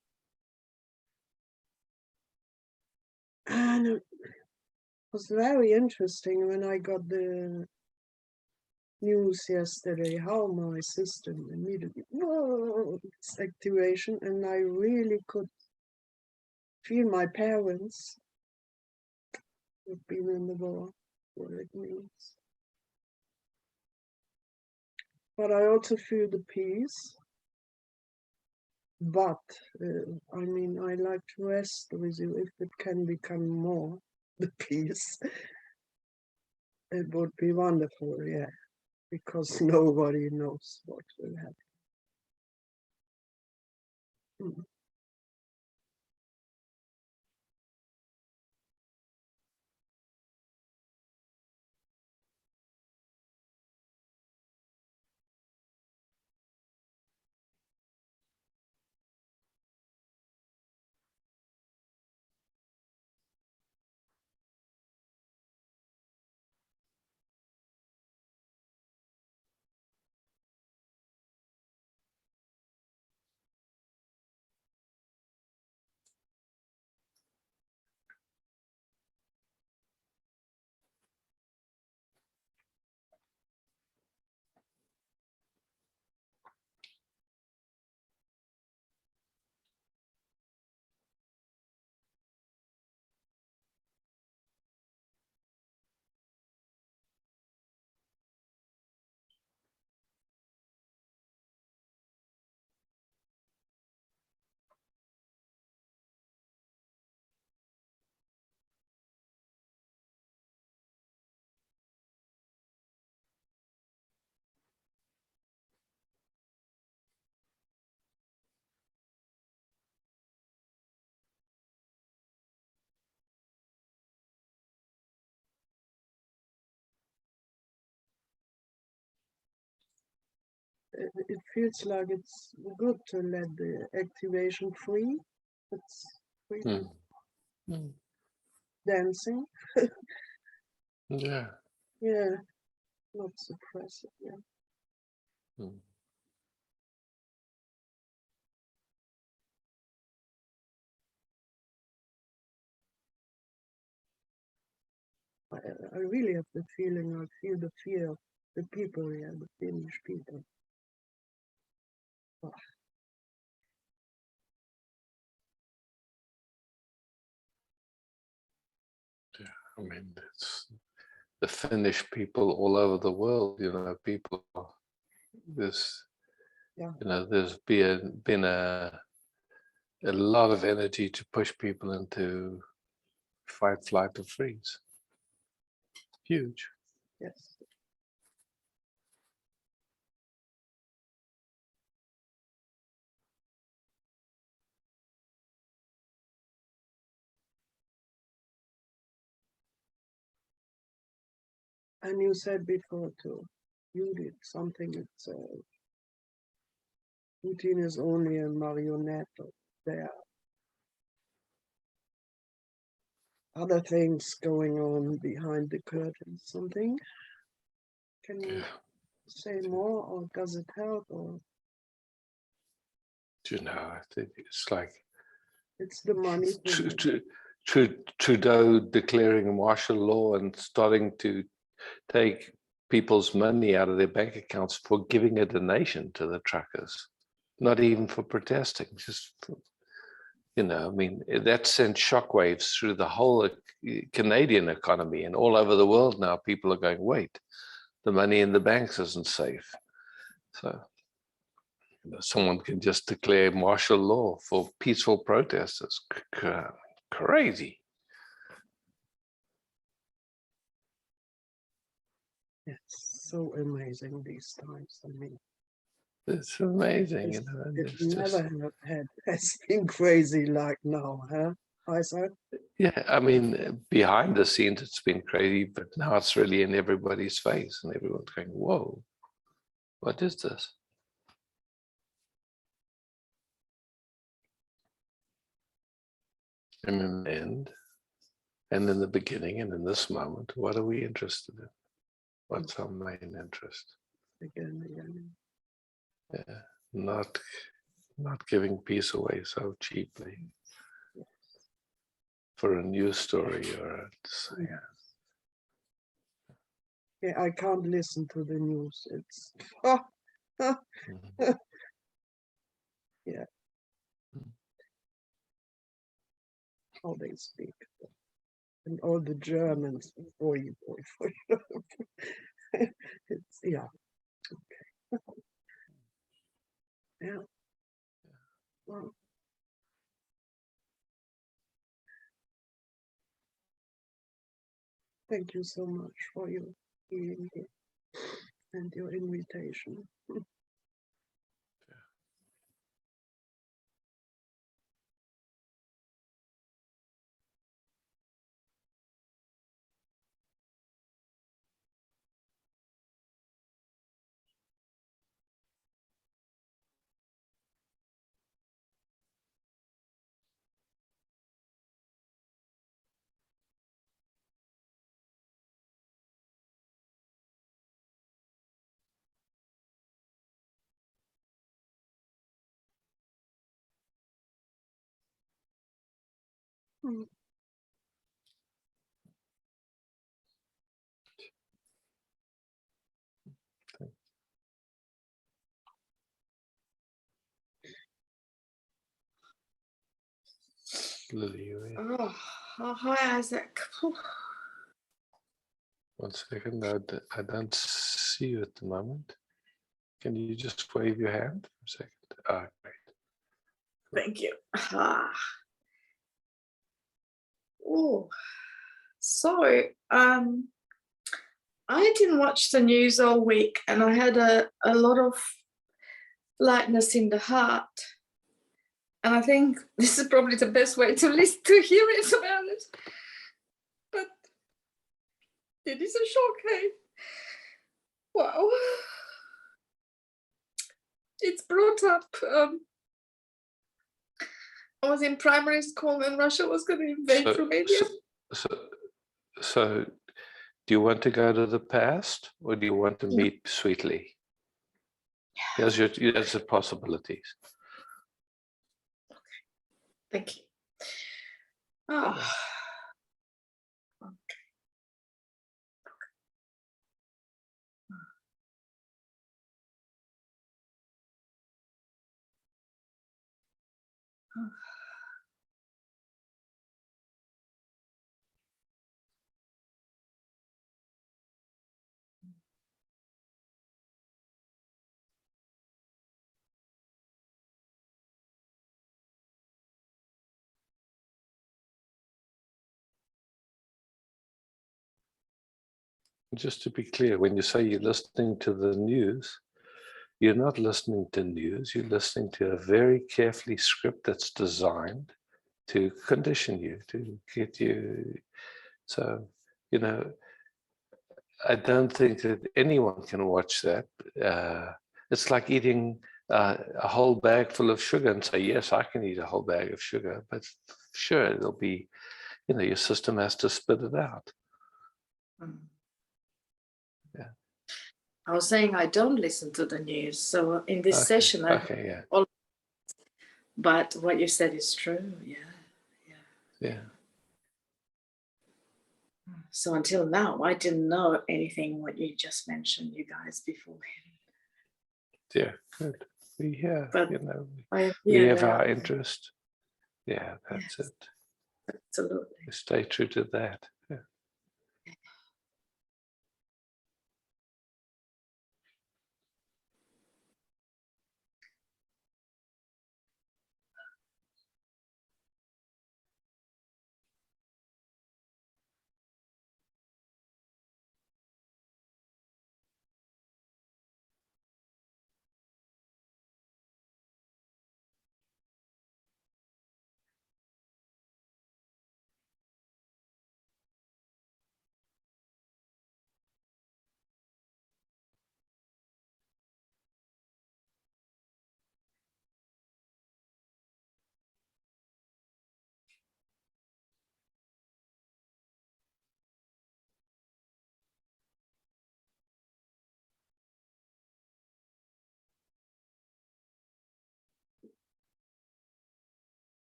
And it was very interesting when I got the news yesterday how my system immediately, whoa, it's activation, and I really could feel my parents who've been in the war, what it means. But I also feel the peace. But I mean, I like to rest with you if it can become more the peace. It would be wonderful, yeah, because nobody knows what will happen. Mm. It feels like it's good to let the activation free. It's free dancing. Yeah. Yeah, not suppress it. Yeah. Mm. I really have the feeling, I feel the fear of the people here, the Finnish people. Oh. Yeah. I mean, it's the Finnish people all over the world, people, there's, Yeah. There's been a lot of energy to push people into fight, flight, or freeze. Huge. Yes. And you said before too, you did something, it's Putin is only a marionette. There are other things going on behind the curtain. Something? Can you say more, or does it help? Or I think it's like it's the money thing. Trudeau declaring martial law and starting to take people's money out of their bank accounts for giving a donation to the truckers, not even for protesting, just for, I mean, that sent shockwaves through the whole Canadian economy, and all over the world now people are going, wait, the money in the banks isn't safe. So someone can just declare martial law for peaceful protesters. Crazy. It's so amazing these times. I mean, It's amazing, it's, and it it's never just, has been crazy like now, huh, Isaac? yeah, I mean, behind the scenes, it's been crazy, but now it's really in everybody's face, and everyone's going, whoa, what is this? And in the end, and in the beginning, and in this moment, what are we interested in? What's our main interest? Again. Yeah, not giving peace away so cheaply for a news story or Yeah, I can't listen to the news. It's yeah, how they speak. And all the Germans, boy. It's yeah, yeah. Well, thank you so much for your being here and your invitation. Mm. Lily, Oh, hi, Isaac. one second. I don't see you at the moment. Can you just wave your hand for a second? Ah, great. Thank you. Oh, so I didn't watch the news all week, and I had a lot of lightness in the heart. And I think this is probably the best way to listen to hear it about it. But it is a shock, hey? Wow. It's brought up. I was in primary school and Russia was going to invade Romania. So, do you want to go to the past, or do you want to meet sweetly? Here's the possibilities. Thank you. Oh. Just to be clear, when you say you're listening to the news, you're not listening to news, you're listening to a very carefully script that's designed to condition you, to get you. So, I don't think that anyone can watch that. It's like eating a whole bag full of sugar and say, yes, I can eat a whole bag of sugar, but sure, it'll be, your system has to spit it out. Yeah. I was saying I don't listen to the news. So in this session, but what you said is true. Yeah. So until now, I didn't know anything what you just mentioned, you guys, beforehand. Yeah, good. We We have our interest. Yeah, that's it. Absolutely. We stay true to that. Yeah.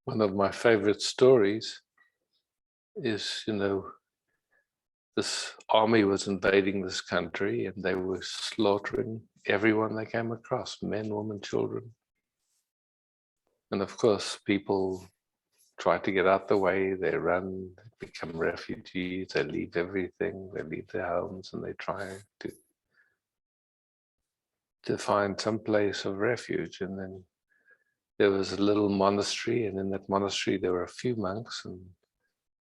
one of my favorite stories is, this army was invading this country and they were slaughtering everyone they came across, men, women, children. And of course, people try to get out the way, they run, become refugees, they leave everything, they leave their homes, and they try to find some place of refuge. And then there was a little monastery, and in that monastery there were a few monks, and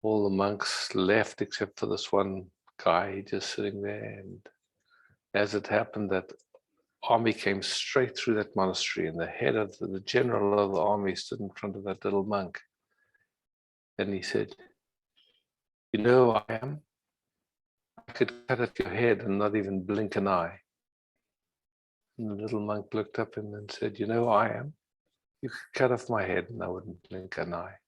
all the monks left except for this one guy just sitting there. And as it happened, that army came straight through that monastery, and the head of the general of the army stood in front of that little monk. And he said, "You know who I am? I could cut off your head and not even blink an eye." And the little monk looked up and then said, "You know who I am? You could cut off my head and I wouldn't blink an eye."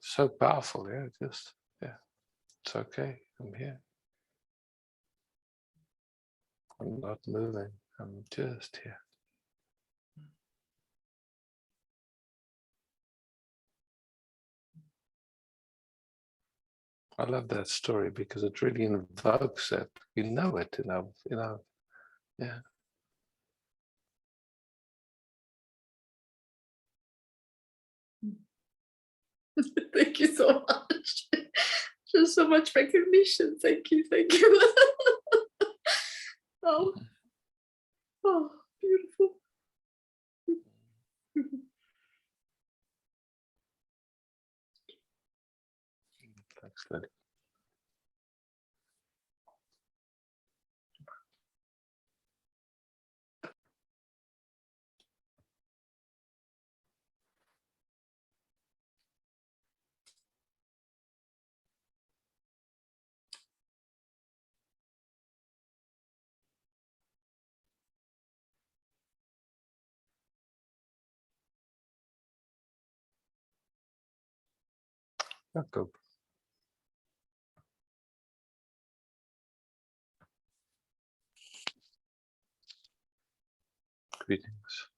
So powerful, yeah, it's okay, I'm here. I'm not moving, I'm just here. I love that story because it really invokes that. We know it, yeah. Thank you so much. Just so much recognition. Thank you. Thank you. Oh, oh, beautiful. Thanks, Lily. Jakob. Greetings.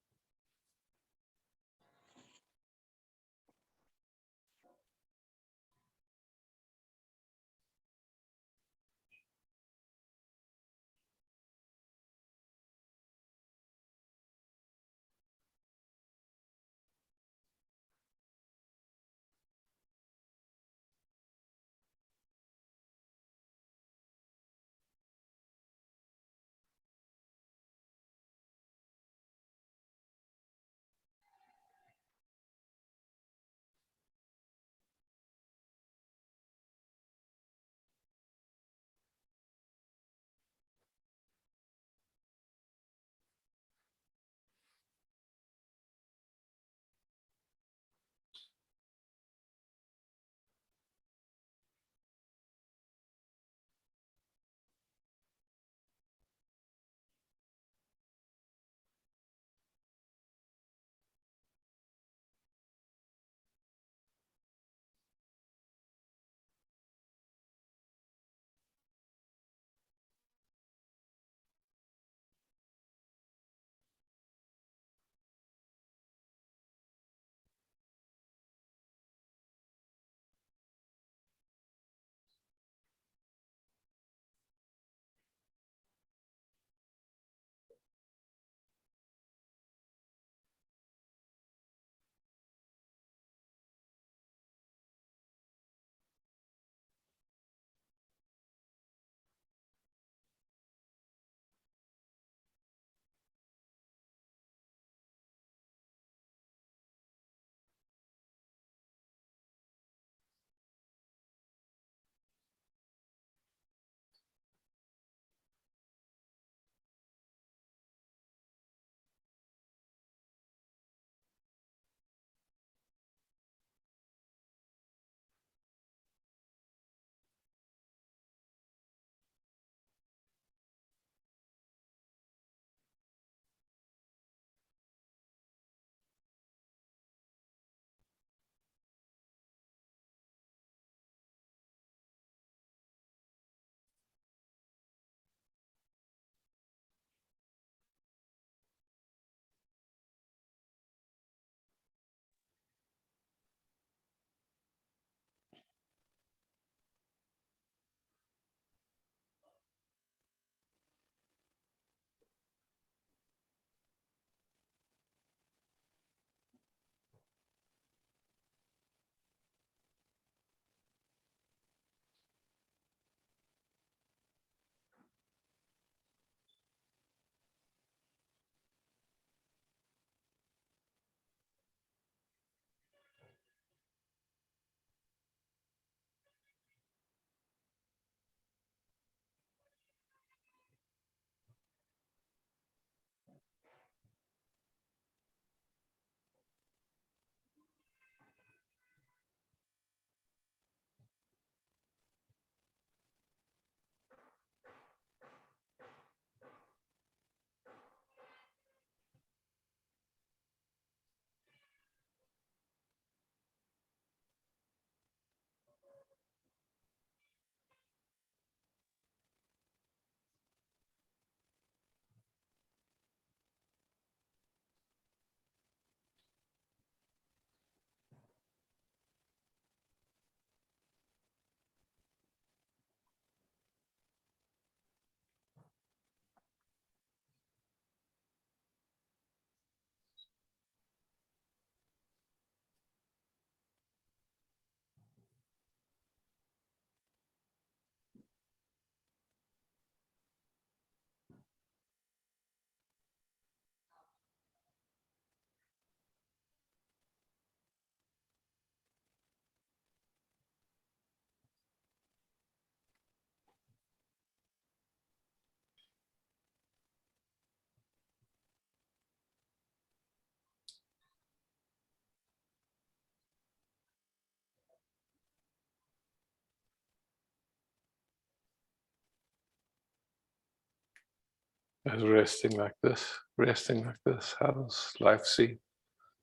As resting like this. How does life seem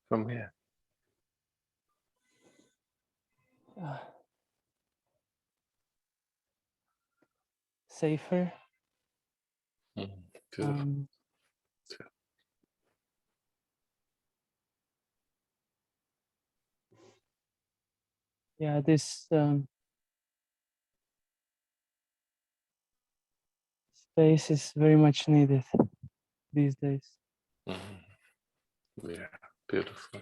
from here? Safer. Beautiful. Yeah, this space is very much needed these days. Yeah, beautiful.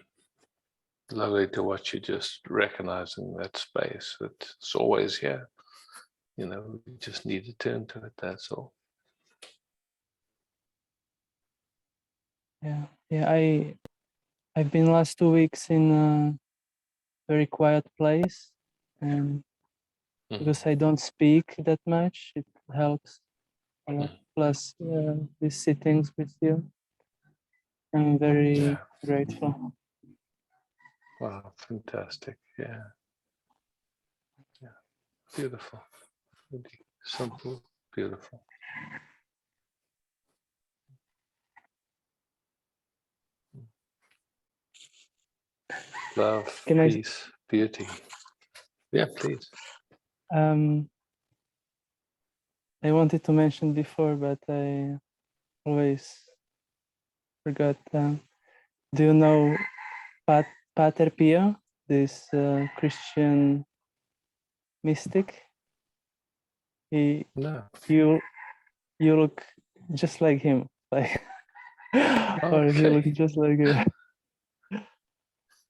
Lovely to watch you just recognizing that space. It's always here. You know, we just need to turn to it, that's all. Yeah, I've been last 2 weeks in a very quiet place, and because I don't speak that much, it helps a lot. Plus these sittings with you, I'm very grateful. Wow, fantastic. Yeah. Beautiful. Really simple, beautiful. Love, peace, beauty. Yeah, please. I wanted to mention before, but I always forgot. Do you know Pater Pio, this Christian mystic? No. You look just like him, like, or he looks just like you.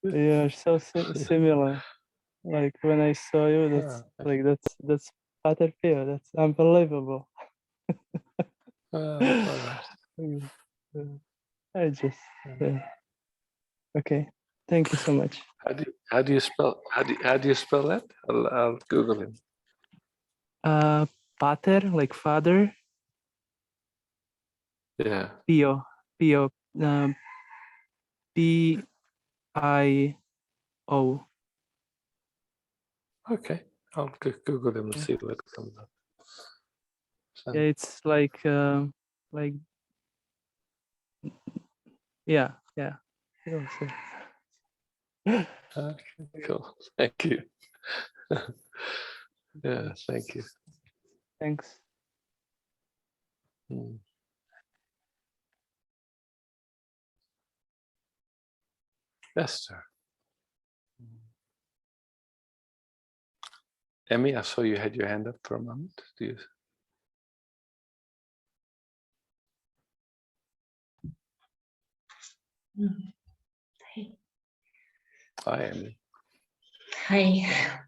You are so similar. Like when I saw you, that's Pater Pio. That's unbelievable. I just okay. Thank you so much. How do you spell that? I'll Google him. Pater, like father. Yeah. Pio. Pio. Okay, I'll Google him and see what comes up. So. Yeah, it's like yeah. Okay, cool. Thank you. Yeah, thank you. Thanks. Esther. Emmy, I saw you had your hand up for a moment. Do you? Hey. Hi, Emmy. Hi.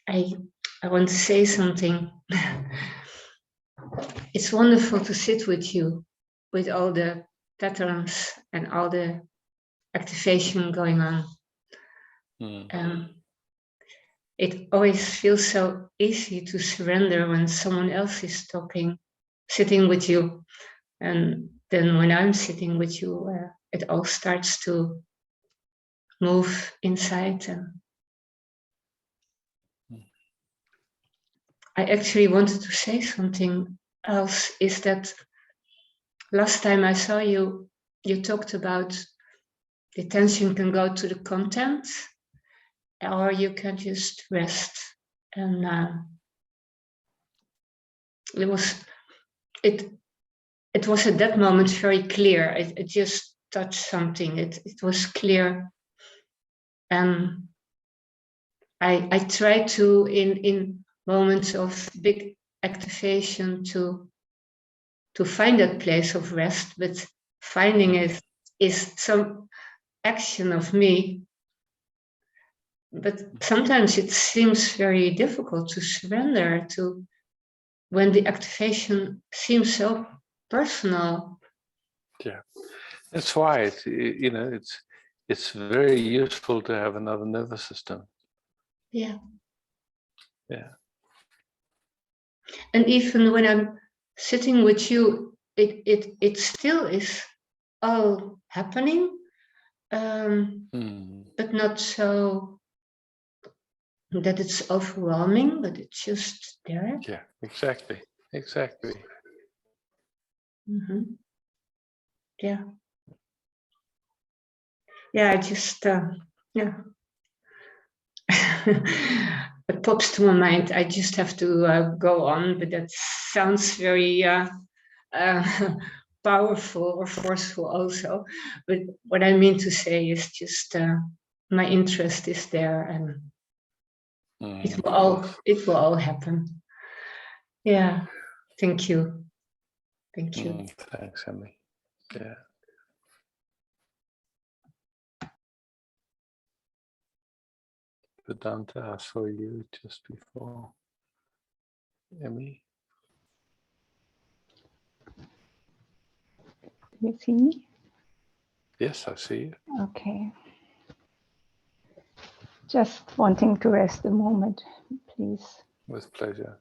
I want to say something. It's wonderful to sit with you, with all the patterns and all the activation going on. It always feels so easy to surrender when someone else is talking, sitting with you. And then when I'm sitting with you, it all starts to move inside. And I actually wanted to say something else, is that last time I saw you, you talked about the attention can go to the content, or you can just rest. And it was at that moment very clear. It just touched something. It was clear. And I try to, in moments of big activation, to find that place of rest, but finding it is some action of me. But sometimes it seems very difficult to surrender to when the activation seems so personal. Yeah, that's why it's very useful to have another nervous system. Yeah. Yeah. And even when I'm sitting with you, it still is all happening, but not so that it's overwhelming, but it's just there. Yeah, exactly. Mm-hmm. Yeah. Yeah, I just, yeah. It pops to my mind. I just have to go on, but that sounds very powerful or forceful also. But what I mean to say is just my interest is there, and it will all happen. Yeah. Thank you. Thank you. Thanks, Emily. Yeah. Vedanta, I saw you just before. Emmy? Do you see me? Yes, I see you. Okay. Just wanting to rest a moment, please. With pleasure.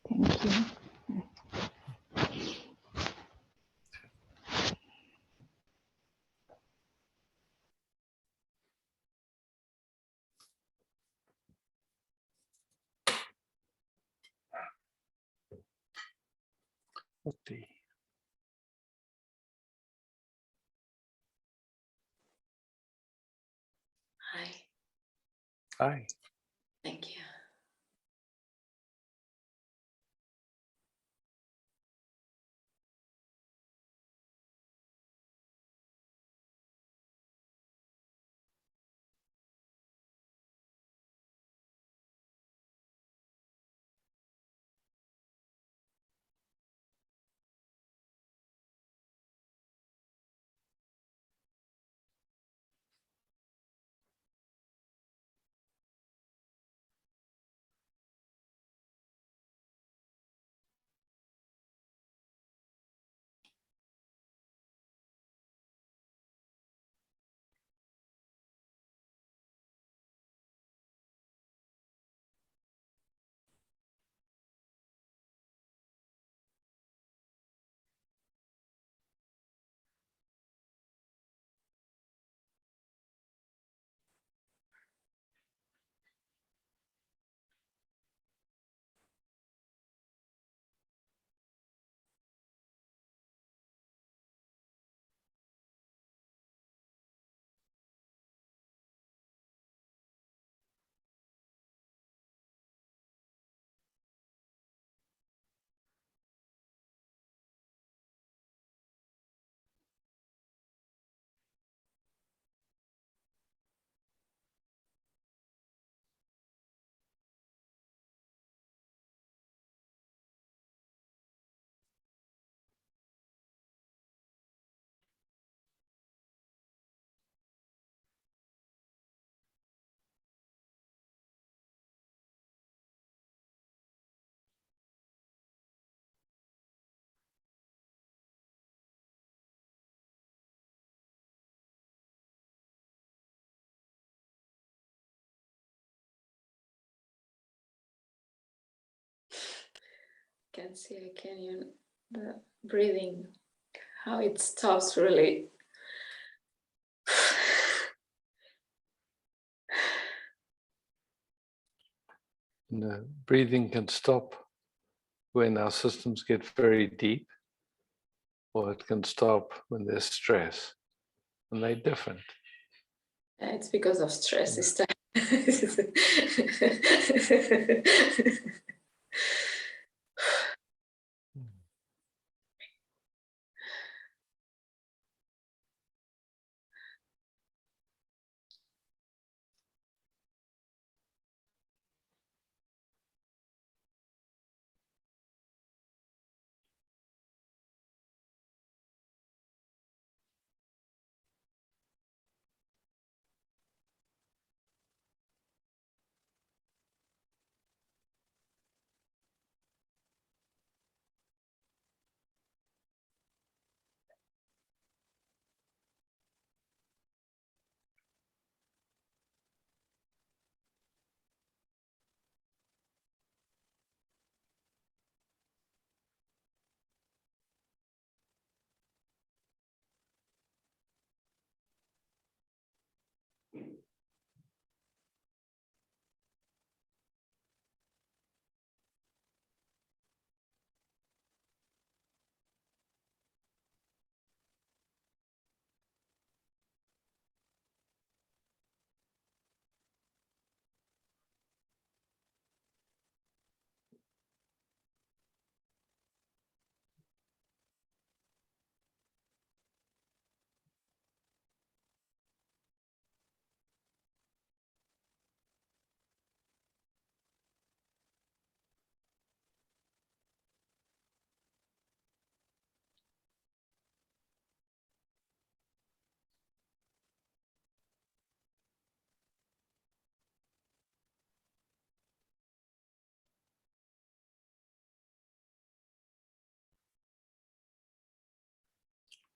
Thank you. Okay. Hi, Hi. thank you. Can't see, I can't even, the breathing, how it stops really. The breathing can stop when our systems get very deep, or it can stop when there's stress, and they're different. It's because of stress this time.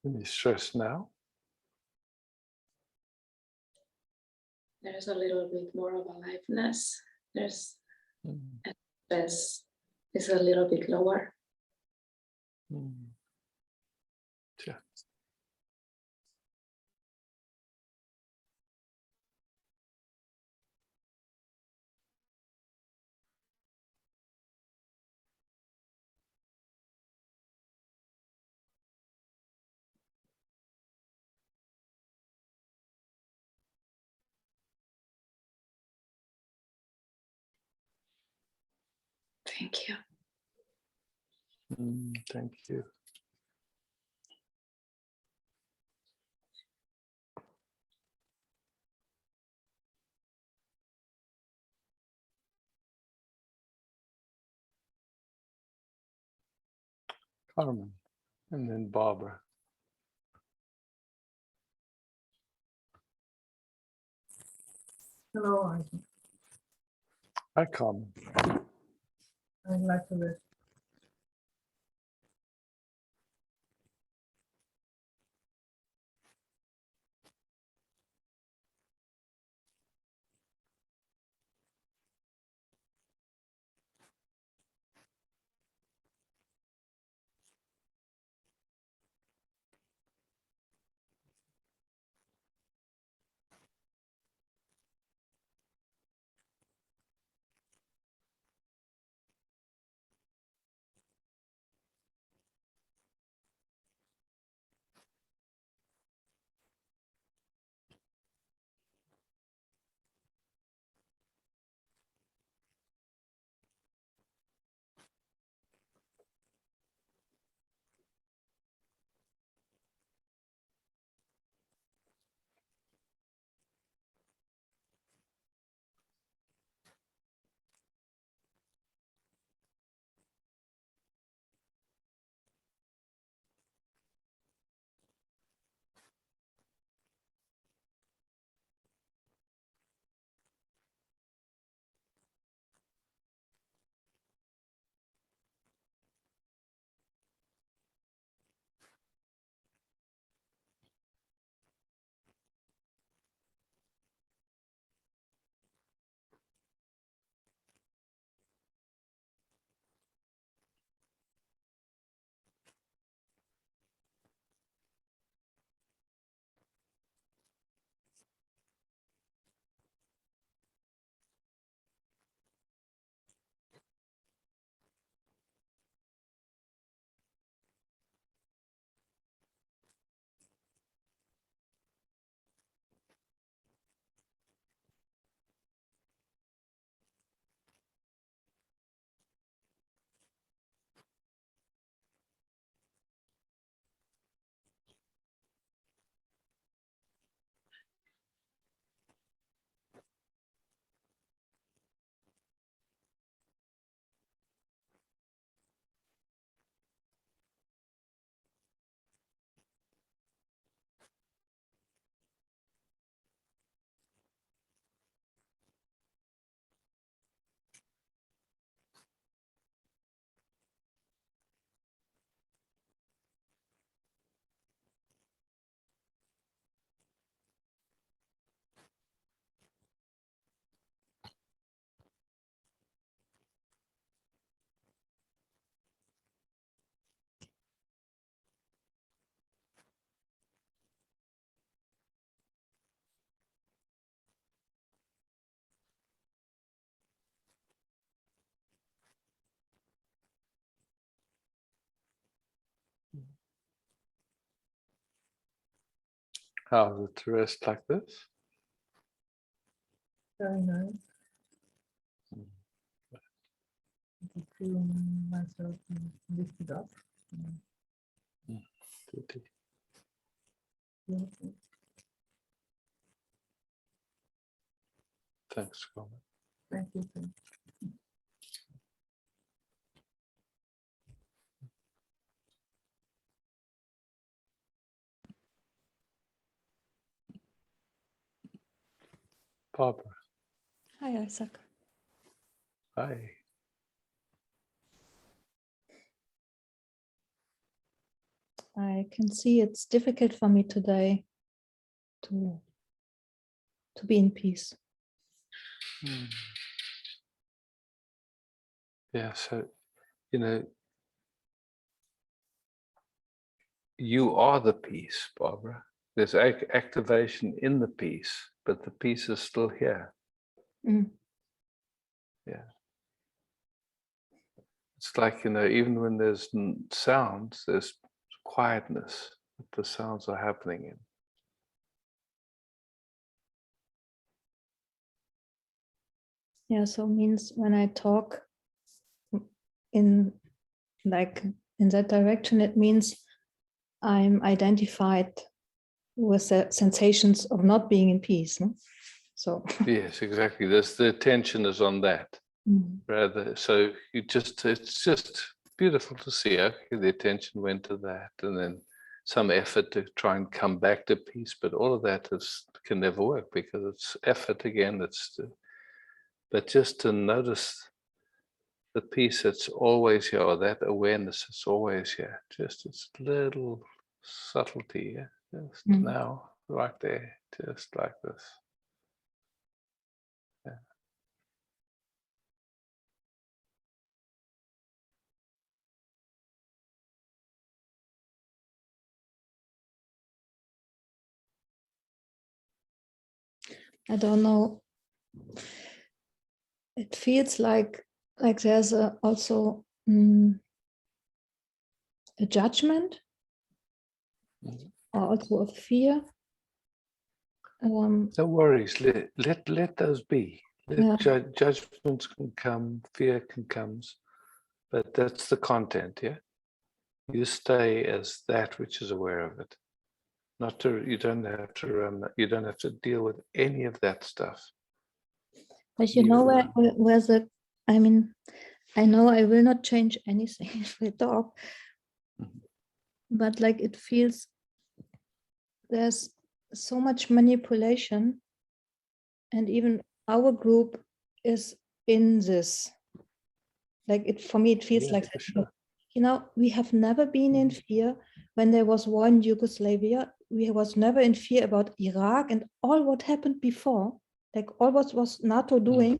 Any stress now? There's a little bit more of aliveness. There's Mm. stress is a little bit lower. Mm. Yeah. Thank you. Thank you. Carmen, and then Barbara. Hello, Isaac. Hi, Carmen. I'd like to rest. How's it to rest like this? Very nice. I feel myself lifted up. Good. Beautiful. Thanks, Carmen. Thank you. Thank you. Barbara. Hi, Isaac. Hi. I can see it's difficult for me today to be in peace. Yeah, so, you know, you are the peace, Barbara. There's activation in the peace, but the peace is still here. Mm. Yeah. It's like, you know, even when there's sounds, there's quietness that the sounds are happening in. Yeah, so means when I talk in like in that direction, it means I'm identified with the sensations of not being in peace. No? So Yes, exactly. The attention is on that. Mm. Rather, so it's just beautiful to see. Okay, the attention went to that, and then some effort to try and come back to peace. But all of that can never work because it's effort again. But just to notice the peace that's always here, or that awareness that's always here. Just this little subtlety, yeah? Just now, right there, just like this. Yeah. I don't know. It feels like there's also a judgment, or also a fear. No worries. Let those be. Judgments can come, fear can come, but that's the content. Yeah, you stay as that which is aware of it. Not to. You don't have to run. You don't have to deal with any of that stuff. But you know where the, I mean, I know I will not change anything if we talk, but like it feels there's so much manipulation, and even our group is in this. Like it for me, it feels like sure. You know, we have never been in fear when there was war in Yugoslavia. We was never in fear about Iraq and all what happened before, like all what was NATO doing.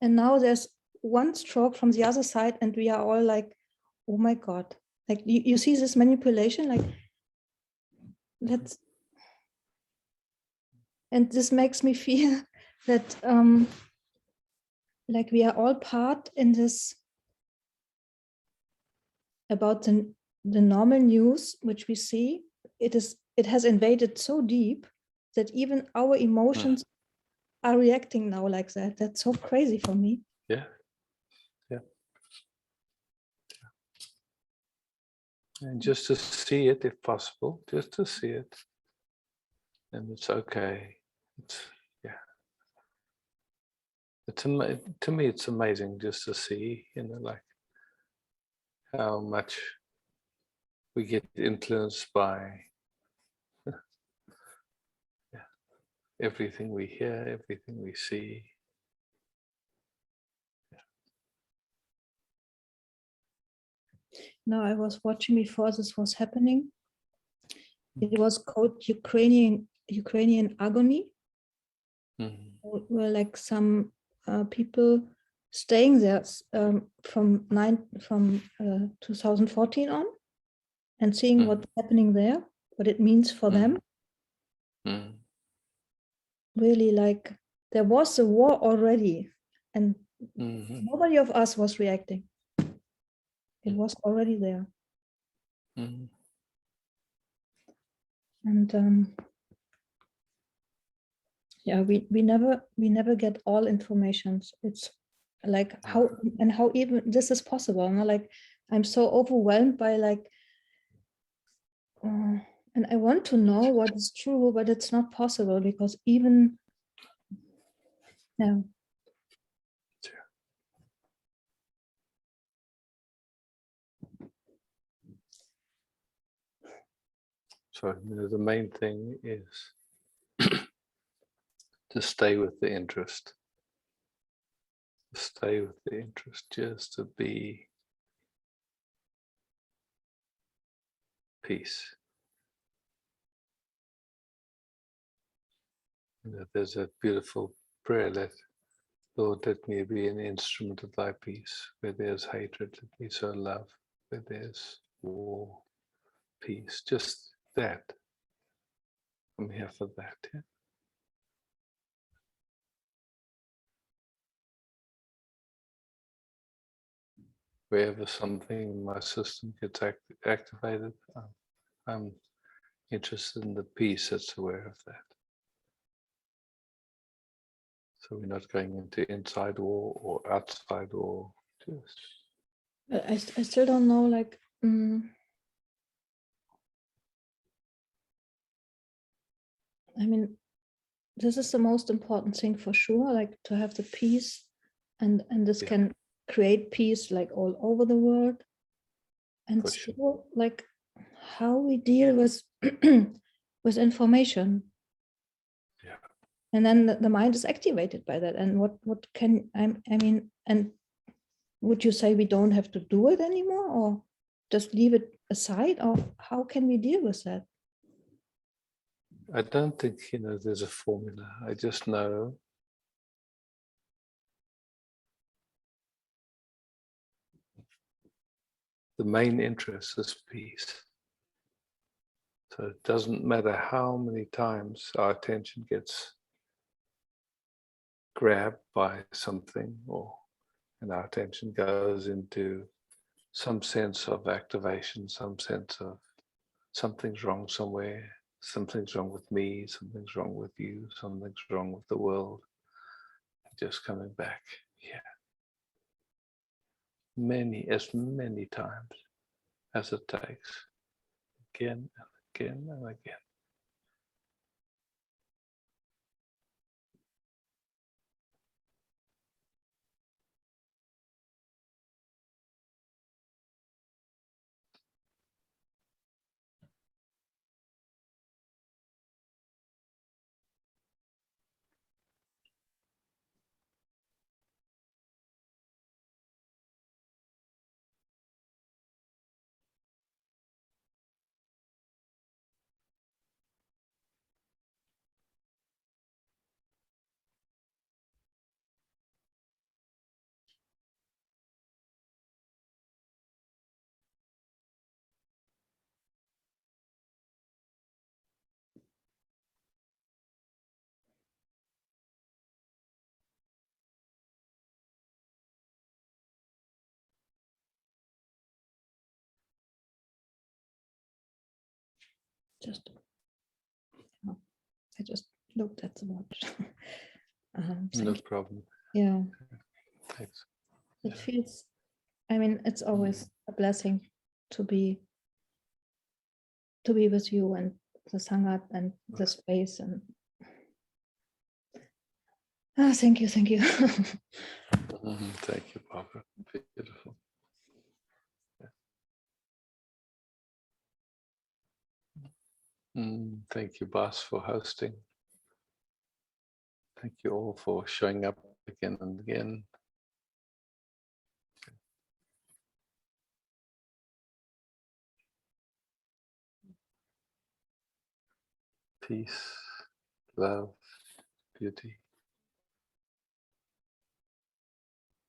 And now there's one stroke from the other side and we are all like, oh my God. Like you see this manipulation, like that's, and this makes me feel that like we are all part in this about the normal news which we see. It has invaded so deep that even our emotions are reacting now like that. That's so crazy for me. Yeah. And just to see it, if possible, just to see it, and it's okay. To me, it's amazing just to see, you know, like how much we get influenced by everything we hear, everything we see. No, I was watching before this was happening. It was called Ukrainian agony. Were like some people staying there from 2014 on, and seeing what's happening there, what it means for them. Really, like there was a war already, and nobody of us was reacting. It was already there. And yeah, we never get all informations. It's like how even this is possible. You know? Like I'm so overwhelmed by like and I want to know what is true, but it's not possible because even no. So, you know, the main thing is to stay with the interest. Stay with the interest, just to be peace. You know, there's a beautiful prayer that Lord, let me be an instrument of thy peace. Where there's hatred, let me sow love. Where there's war, peace. Just that. I'm here for that. Yeah? Wherever something in my system gets activated, I'm interested in the peace that's aware of that. So we're not going into inside war or outside war. Just But I still don't know, like, I mean, this is the most important thing for sure, like to have the peace, and this can create peace like all over the world. And For still, sure. like, how we deal with with information. Yeah. And then the mind is activated by that. And what can I mean, and would you say we don't have to do it anymore, or just leave it aside, or how can we deal with that? I don't think, there's a formula. I just know the main interest is peace. So it doesn't matter how many times our attention gets grabbed by something, and our attention goes into some sense of activation, some sense of something's wrong somewhere, something's wrong with me, something's wrong with you, something's wrong with the world. Just coming back here. As many times as it takes. Again and again and again. I just looked at the watch. No problem. Yeah. Thanks. It feels, I mean, it's always a blessing to be with you and the Sangat and the space, and thank you. Thank you, Barbara. Beautiful. Thank you, Bas, for hosting. Thank you all for showing up again and again. Peace, love, beauty.